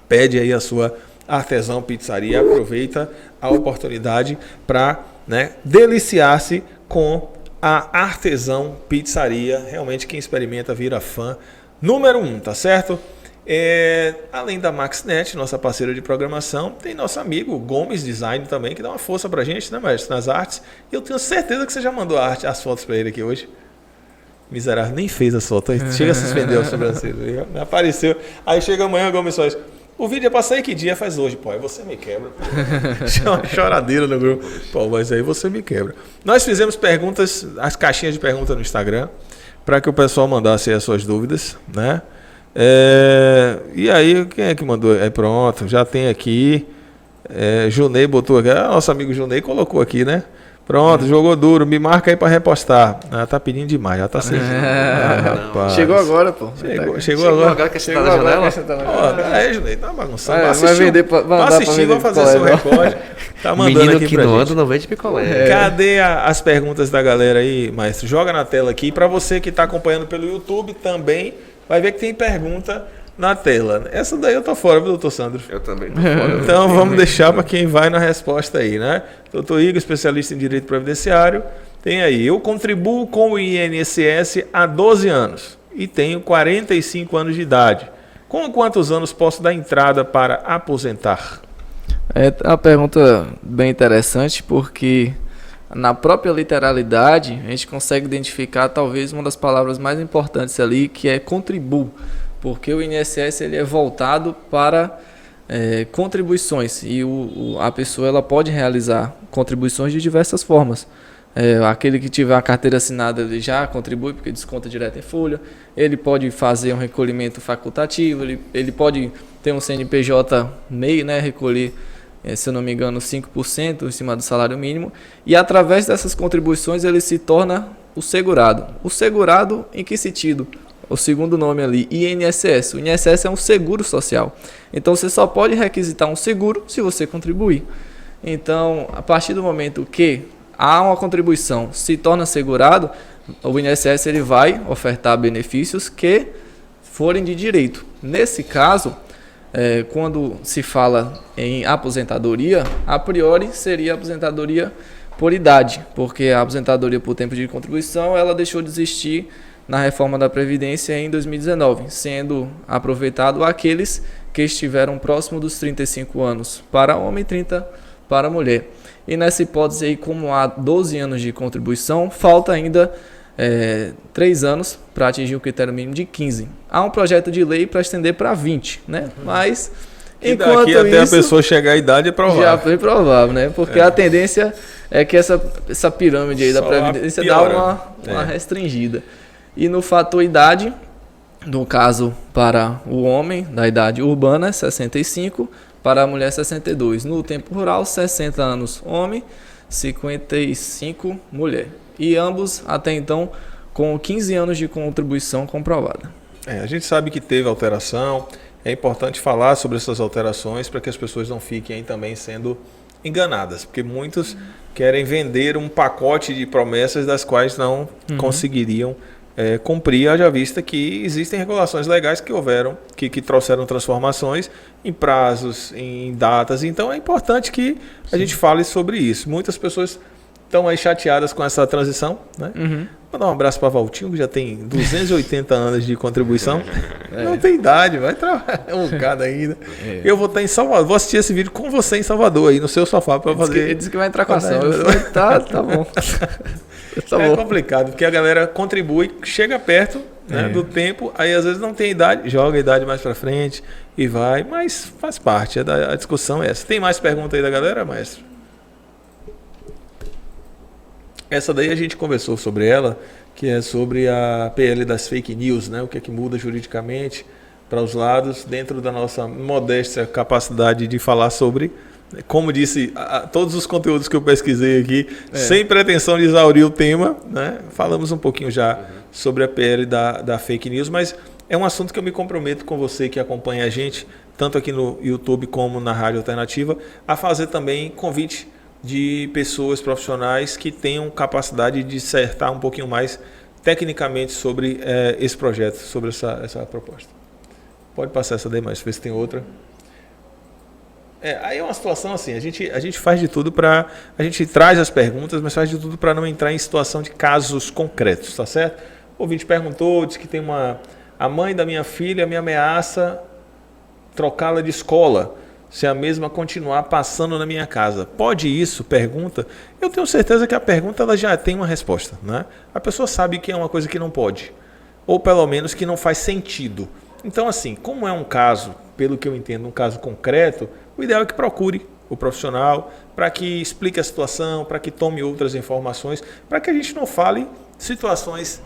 pede aí a sua Artesão Pizzaria, aproveita a oportunidade para, né, deliciar-se com a Artesão Pizzaria. Realmente quem experimenta vira fã número 1, tá certo? Além da MaxNet, nossa parceira de programação, tem nosso amigo Gomes Design também, que dá uma força pra gente, né, Maestro, nas artes. E eu tenho certeza que você já mandou as fotos para ele aqui hoje. Miserável, nem fez as fotos. Chega a suspender a sobrancelha. Apareceu. Aí chega amanhã, Gomes faz. O vídeo é pra sair que dia? Faz hoje. Pô, aí você me quebra. Uma choradeira no grupo. Pô, mas aí você me quebra. Nós fizemos perguntas, as caixinhas de perguntas no Instagram, para que o pessoal mandasse as suas dúvidas, né? E aí, quem é que mandou? Pronto, já tem aqui. Junei botou aqui. Nosso amigo Junei colocou aqui, né? Pronto, jogou duro, me marca aí para repostar. Tá pedindo demais, já tá sem. Rapaz. Chegou agora, pô. Chegou agora. Que você tá na janela? Junei, tá bagunçando. Vai vender pra assistir, vai fazer seu recorde. Tá mandando Menino aqui que pra não gente. anda não vende picolé. Cadê as perguntas da galera aí, maestro? Joga na tela aqui. Para você que está acompanhando pelo YouTube também, vai ver que tem pergunta na tela. Essa daí eu tô fora, viu, doutor Sandro? Eu também tô fora. Então vamos deixar para quem vai na resposta aí, né? Doutor Igor, especialista em direito previdenciário, tem aí. Eu contribuo com o INSS há 12 anos e tenho 45 anos de idade. Com quantos anos posso dar entrada para aposentar? É uma pergunta bem interessante, porque na própria literalidade a gente consegue identificar talvez uma das palavras mais importantes ali, que é contribuo, porque o INSS ele é voltado para contribuições e a pessoa ela pode realizar contribuições de diversas formas. Aquele que tiver a carteira assinada ele já contribui porque desconta direto em folha. Ele pode fazer um recolhimento facultativo, ele pode ter um CNPJ MEI, né, recolher, se eu não me engano, 5% em cima do salário mínimo. E através dessas contribuições ele se torna o segurado. O segurado em que sentido? O segundo nome ali, INSS. O INSS é um seguro social. Então você só pode requisitar um seguro se você contribuir. Então, a partir do momento que há uma contribuição, se torna segurado, o INSS ele vai ofertar benefícios que forem de direito. Nesse caso, quando se fala em aposentadoria, a priori seria aposentadoria por idade, porque a aposentadoria por tempo de contribuição ela deixou de existir na reforma da Previdência em 2019, sendo aproveitado aqueles que estiveram próximo dos 35 anos para homem e 30 para mulher. E nessa hipótese aí, como há 12 anos de contribuição, falta ainda 3 anos para atingir o critério mínimo de 15. Há um projeto de lei para estender para 20, né? Mas enquanto daqui até isso, a pessoa chegar à idade é provável. já foi provável, né? Porque a tendência é que essa pirâmide aí da Só Previdência dá piora. uma restringida. E no fator idade, no caso para o homem da idade urbana, 65, para a mulher 62. No tempo rural, 60 anos homem, 55 mulher. E ambos até então com 15 anos de contribuição comprovada. A gente sabe que teve alteração, é importante falar sobre essas alterações para que as pessoas não fiquem aí também sendo enganadas, porque muitos querem vender um pacote de promessas das quais não conseguiriam cumprir, haja vista que existem regulações legais que houveram, que trouxeram transformações em prazos, em datas. Então é importante que a gente fale sobre isso. Muitas pessoas estão aí chateadas com essa transição, né? Vou dar um abraço para Valtinho, que já tem 280 anos de contribuição. Não tem idade, vai trabalhar um bocado ainda. Eu vou estar em Salvador, vou assistir esse vídeo com você em Salvador, aí no seu sofá para fazer. Ele disse que vai entrar com a ação. Tá bom. É complicado, porque a galera contribui, chega perto, né, do tempo, aí às vezes não tem idade, joga a idade mais para frente e vai, mas faz parte, a discussão é essa. Tem mais pergunta aí da galera, maestro? Essa daí a gente conversou sobre ela, que é sobre a PL das fake news, né? O que é que muda juridicamente para os lados, dentro da nossa modesta capacidade de falar sobre, como disse, todos os conteúdos que eu pesquisei aqui, sem pretensão de exaurir o tema, né? Falamos um pouquinho já sobre a PL da fake news, mas é um assunto que eu me comprometo com você que acompanha a gente, tanto aqui no YouTube como na Rádio Alternativa, a fazer também convite de pessoas profissionais que tenham capacidade de dissertar um pouquinho mais tecnicamente sobre esse projeto, sobre essa proposta. Pode passar essa daí, mas ver se tem outra. Aí é uma situação assim, a gente faz de tudo para... A gente traz as perguntas, mas faz de tudo para não entrar em situação de casos concretos, tá certo? O ouvinte perguntou, disse que tem a mãe da minha filha me ameaça trocá-la de escola, se a mesma continuar passando na minha casa. Pode isso? Pergunta. Eu tenho certeza que a pergunta ela já tem uma resposta, né? A pessoa sabe que é uma coisa que não pode, ou pelo menos que não faz sentido. Então, assim, como é um caso, pelo que eu entendo, um caso concreto, o ideal é que procure o profissional para que explique a situação, para que tome outras informações, para que a gente não fale situações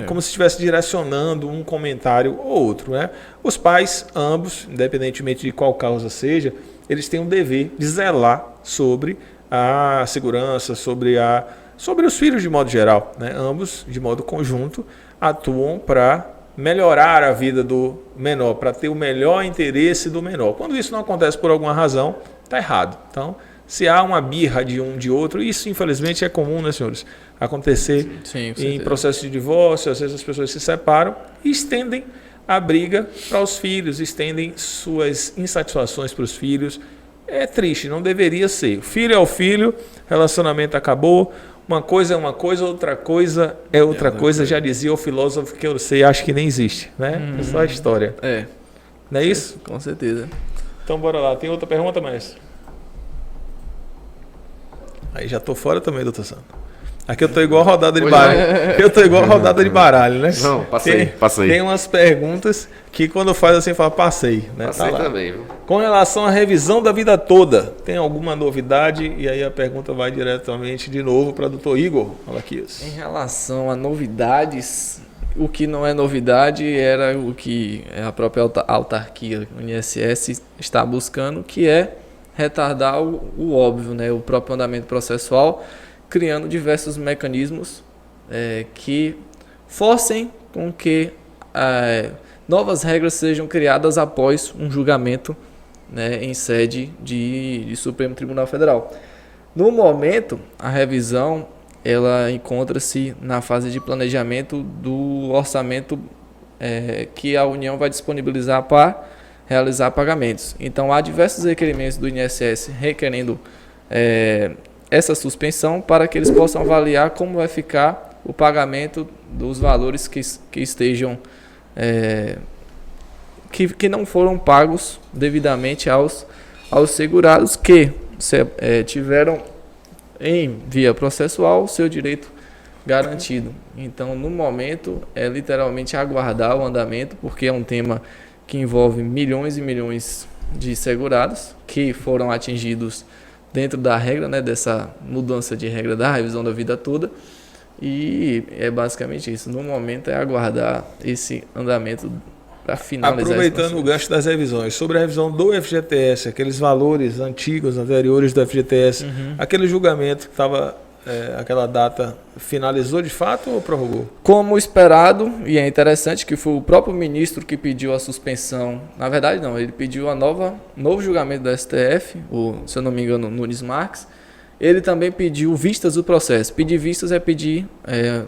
como se estivesse direcionando um comentário ou outro, né? Os pais, ambos, independentemente de qual causa seja, eles têm um dever de zelar sobre a segurança, sobre os filhos de modo geral, né? Ambos, de modo conjunto, atuam para melhorar a vida do menor, para ter o melhor interesse do menor. Quando isso não acontece por alguma razão, está errado. Então, se há uma birra de um de outro, isso infelizmente é comum, né, senhores? Acontecer em processo de divórcio, às vezes as pessoas se separam e estendem a briga para os filhos, estendem suas insatisfações para os filhos. É triste, não deveria ser. Filho é o filho, relacionamento acabou, uma coisa é uma coisa, outra coisa é outra coisa, já dizia o filósofo que eu sei, acho que nem existe, né? É só a história. Não é isso? Com certeza. Então bora lá, tem outra pergunta, maestro? Aí já tô fora também, doutor Santo. Aqui eu tô igual a rodada de baralho. Eu tô igual a rodada de baralho, né? Não, passei. Tem umas perguntas que quando faz assim, fala, passei. Né? Passei também, viu? Com relação à revisão da vida toda, tem alguma novidade? E aí a pergunta vai diretamente de novo para o doutor Igor Malaquias. Em relação a novidades, o que não é novidade era o que a própria autarquia, o INSS, está buscando, que é retardar o óbvio, né? O próprio andamento processual, criando diversos mecanismos que forcem com que novas regras sejam criadas após um julgamento, né, em sede de Supremo Tribunal Federal. No momento, a revisão ela encontra-se na fase de planejamento do orçamento que a União vai disponibilizar para realizar pagamentos. Então, há diversos requerimentos do INSS requerendo essa suspensão para que eles possam avaliar como vai ficar o pagamento dos valores que estejam que não foram pagos devidamente aos segurados que tiveram em via processual o seu direito garantido. Então, no momento, é literalmente aguardar o andamento, porque é um tema que envolve milhões e milhões de segurados que foram atingidos dentro da regra, né, dessa mudança de regra da revisão da vida toda, e é basicamente isso. No momento é aguardar esse andamento para finalizar. Aproveitando o gancho das revisões, sobre a revisão do FGTS, aqueles valores antigos, anteriores do FGTS, aquele julgamento que estava aquela data finalizou de fato ou prorrogou? Como esperado, e é interessante que foi o próprio ministro que pediu a suspensão. Na verdade, não, ele pediu novo julgamento do STF, se eu não me engano, Nunes Marques. Ele também pediu vistas do processo. Pedir vistas é pedir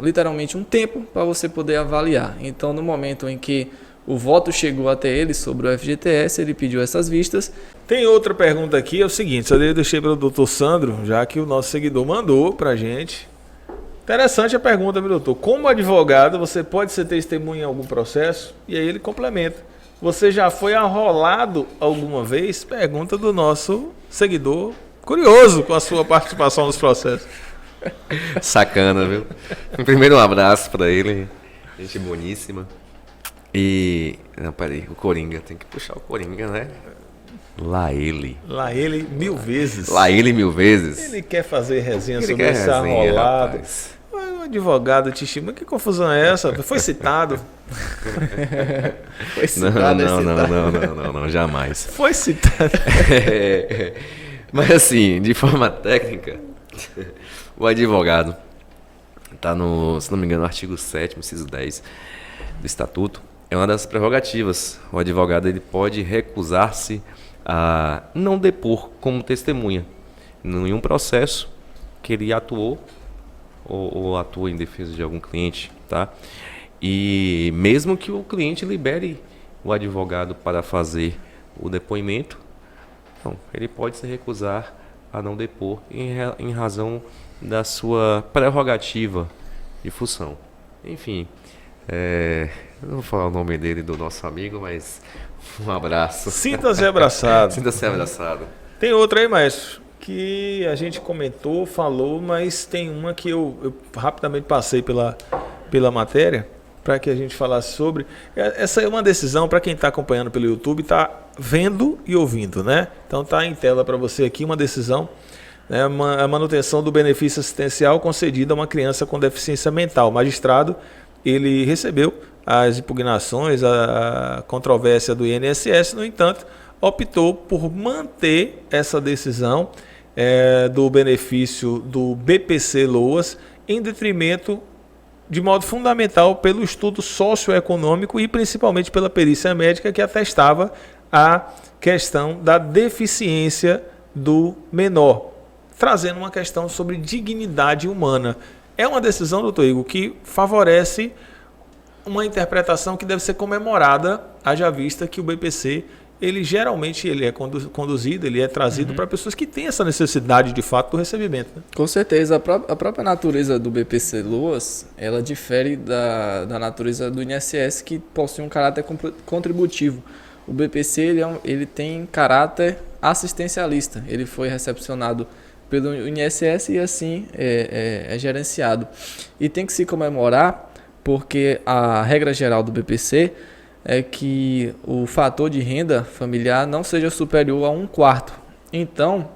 literalmente um tempo para você poder avaliar. Então, no momento em que o voto chegou até ele sobre o FGTS, ele pediu essas vistas. Tem outra pergunta aqui, é o seguinte, eu deixei para o doutor Sandro, já que o nosso seguidor mandou para a gente. Interessante a pergunta, meu doutor. Como advogado, você pode ser testemunha em algum processo? E aí ele complementa. Você já foi arrolado alguma vez? Pergunta do nosso seguidor, curioso com a sua participação nos processos. Sacana, viu? Primeiro, um abraço para ele, gente boníssima. E... Não, peraí, o Coringa, tem que puxar o Coringa, né? Lá ele 1000 vezes. Lá ele 1000 vezes. Ele quer fazer resenha Ele sobre quer esse resenha, arrolado. rapaz. O advogado te chama, que confusão é essa? Foi citado. Foi citado, Não, jamais. Foi citado. Mas assim, de forma técnica, o advogado está no, se não me engano, no artigo 7º, inciso 10 do Estatuto, é uma das prerrogativas. O advogado ele pode recusar-se a não depor como testemunha em nenhum processo que ele atuou ou atua em defesa de algum cliente, tá? E mesmo que o cliente libere o advogado para fazer o depoimento, não, ele pode se recusar a não depor em razão da sua prerrogativa de função. Enfim, eu não vou falar o nome dele, do nosso amigo, mas um abraço. Sinta-se abraçado. Sinta-se abraçado. Tem outra aí, maestro, que a gente comentou, falou, mas tem uma que eu rapidamente passei pela matéria para que a gente falasse sobre. Essa é uma decisão para quem está acompanhando pelo YouTube, está vendo e ouvindo, né? Então está em tela para você aqui uma decisão, né? A manutenção do benefício assistencial concedido a uma criança com deficiência mental. O magistrado, ele recebeu as impugnações, a controvérsia do INSS, no entanto, optou por manter essa decisão do benefício do BPC Loas em detrimento, de modo fundamental, pelo estudo socioeconômico e principalmente pela perícia médica que atestava a questão da deficiência do menor, trazendo uma questão sobre dignidade humana. É uma decisão, doutor Igor, que favorece uma interpretação que deve ser comemorada, haja vista que o BPC, ele geralmente é conduzido, ele é trazido para pessoas que têm essa necessidade de fato do recebimento, né? Com certeza, a própria natureza do BPC Loas, ela difere da natureza do INSS, que possui um caráter contributivo. O BPC ele tem caráter assistencialista, ele foi recepcionado pelo INSS e assim é gerenciado. E tem que se comemorar porque a regra geral do BPC é que o fator de renda familiar não seja superior a 1/4. Então,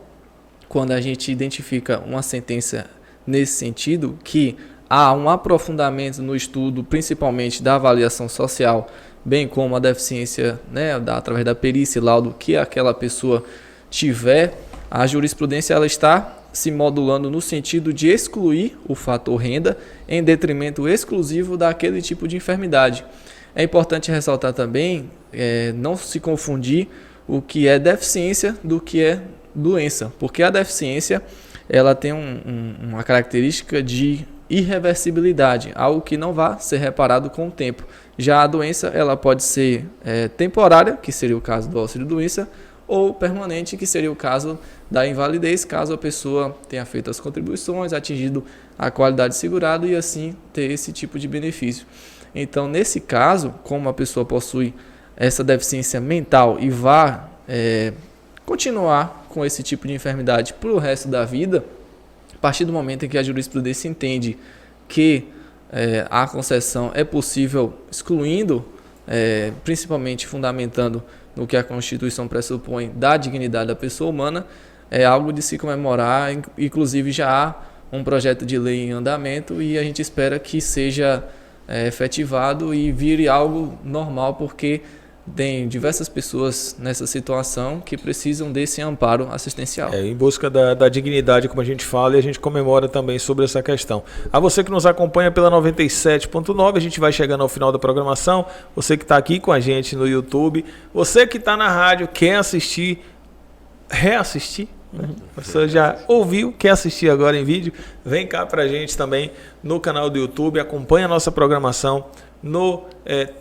quando a gente identifica uma sentença nesse sentido, que há um aprofundamento no estudo, principalmente da avaliação social, bem como a deficiência, né, através da perícia e laudo que aquela pessoa tiver, a jurisprudência ela está se modulando no sentido de excluir o fator renda em detrimento exclusivo daquele tipo de enfermidade. É importante ressaltar também, não se confundir o que é deficiência do que é doença, porque a deficiência ela tem uma característica de irreversibilidade, algo que não vai ser reparado com o tempo. Já a doença ela pode ser temporária, que seria o caso do auxílio-doença, ou permanente, que seria o caso da invalidez, caso a pessoa tenha feito as contribuições, atingido a qualidade segurada e assim ter esse tipo de benefício. Então, nesse caso, como a pessoa possui essa deficiência mental e vai continuar com esse tipo de enfermidade para o resto da vida, a partir do momento em que a jurisprudência entende que a concessão é possível excluindo, principalmente fundamentando no que a Constituição pressupõe da dignidade da pessoa humana, é algo de se comemorar. Inclusive já há um projeto de lei em andamento e a gente espera que seja efetivado e vire algo normal, porque tem diversas pessoas nessa situação que precisam desse amparo assistencial. Em busca da dignidade, como a gente fala, e a gente comemora também sobre essa questão. A você que nos acompanha pela 97.9, a gente vai chegando ao final da programação. Você que está aqui com a gente no YouTube, você que está na rádio, quer assistir, reassistir, né? Você já ouviu, quer assistir agora em vídeo, vem cá pra gente também no canal do YouTube, acompanha a nossa programação no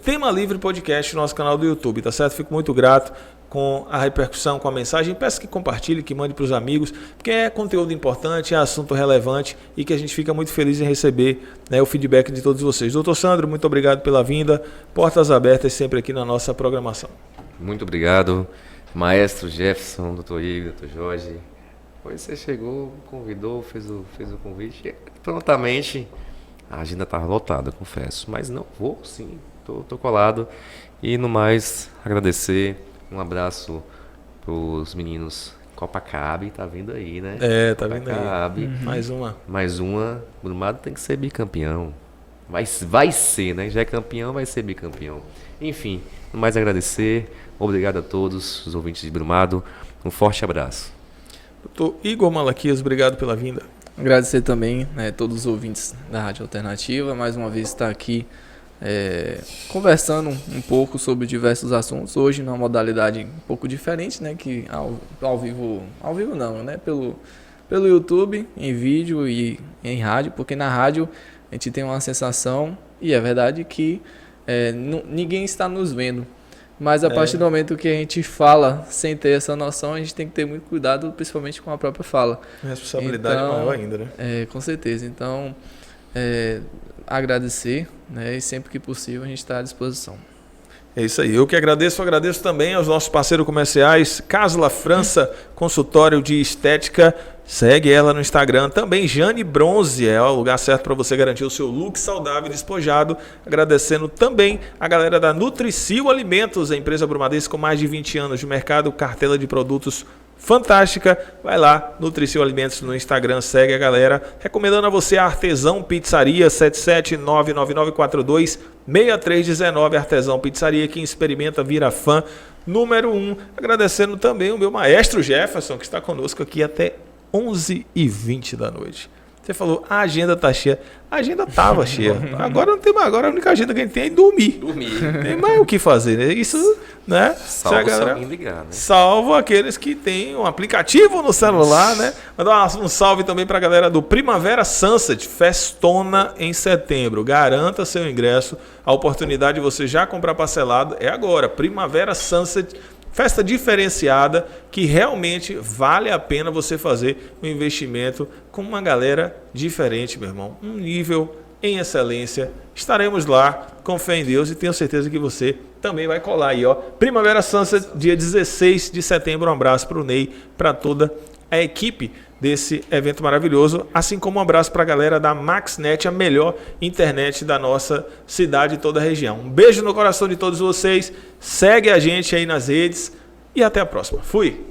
Tema Livre Podcast, nosso canal do YouTube, tá certo? Fico muito grato com a repercussão, com a mensagem. Peço que compartilhe, que mande para os amigos, porque é conteúdo importante, é assunto relevante e que a gente fica muito feliz em receber, né, o feedback de todos vocês. Doutor Sandro, muito obrigado pela vinda, portas abertas sempre aqui na nossa programação. Muito obrigado, maestro Jefferson, doutor Igor, doutor Jorge. Pois você chegou, convidou, fez o convite. Prontamente, a agenda estava lotada, confesso. Mas não, vou sim, tô colado. E no mais, agradecer. Um abraço para os meninos Copacabana, tá vindo aí, né? Tá vindo aí. Mais uma. Brumado tem que ser bicampeão. Vai ser, né? Já é campeão, vai ser bicampeão. Enfim, no mais agradecer. Obrigado a todos os ouvintes de Brumado. Um forte abraço. Doutor Igor Malaquias, obrigado pela vinda. Agradecer também, né, todos os ouvintes da Rádio Alternativa. Mais uma vez estar aqui conversando um pouco sobre diversos assuntos. Hoje numa modalidade um pouco diferente, né? Que ao vivo não, né? Pelo YouTube, em vídeo e em rádio, porque na rádio a gente tem uma sensação, e é verdade, que ninguém está nos vendo. Mas a partir do momento que a gente fala sem ter essa noção, a gente tem que ter muito cuidado, principalmente com a própria fala. A responsabilidade é maior ainda, né? Com certeza. Então, agradecer, né? E sempre que possível a gente está à disposição. É isso aí. Eu que agradeço também aos nossos parceiros comerciais, Casla França, consultório de estética. Segue ela no Instagram. Também Jane Bronze, é o lugar certo para você garantir o seu look saudável e despojado. Agradecendo também a galera da Nutricil Alimentos, a empresa brumadense com mais de 20 anos de mercado, cartela de produtos fantástica. Vai lá, Nutricil Alimentos no Instagram, segue a galera. Recomendando a você a Artesão Pizzaria, 77999426319, Artesão Pizzaria, quem experimenta vira fã número 1. Agradecendo também o meu maestro Jefferson, que está conosco aqui até 11h20 da noite. Você falou, a agenda tá cheia. A agenda tava cheia. Agora não tem mais. Agora a única agenda que a gente tem é dormir. Tem mais o que fazer, né? Isso, né? Salvo se alguém ligar, né? Salvo aqueles que têm um aplicativo no celular, né? Mandar um salve também pra galera do Primavera Sunset, festona em setembro. Garanta seu ingresso. A oportunidade de você já comprar parcelado é agora. Primavera Sunset, festa diferenciada que realmente vale a pena você fazer um investimento com uma galera diferente, meu irmão. Um nível em excelência. Estaremos lá, com fé em Deus, e tenho certeza que você também vai colar aí, ó. Primavera Sunset, dia 16 de setembro. Um abraço para o Ney, para toda a equipe desse evento maravilhoso, assim como um abraço para a galera da MaxNet, a melhor internet da nossa cidade e toda a região. Um beijo no coração de todos vocês, segue a gente aí nas redes e até a próxima. Fui!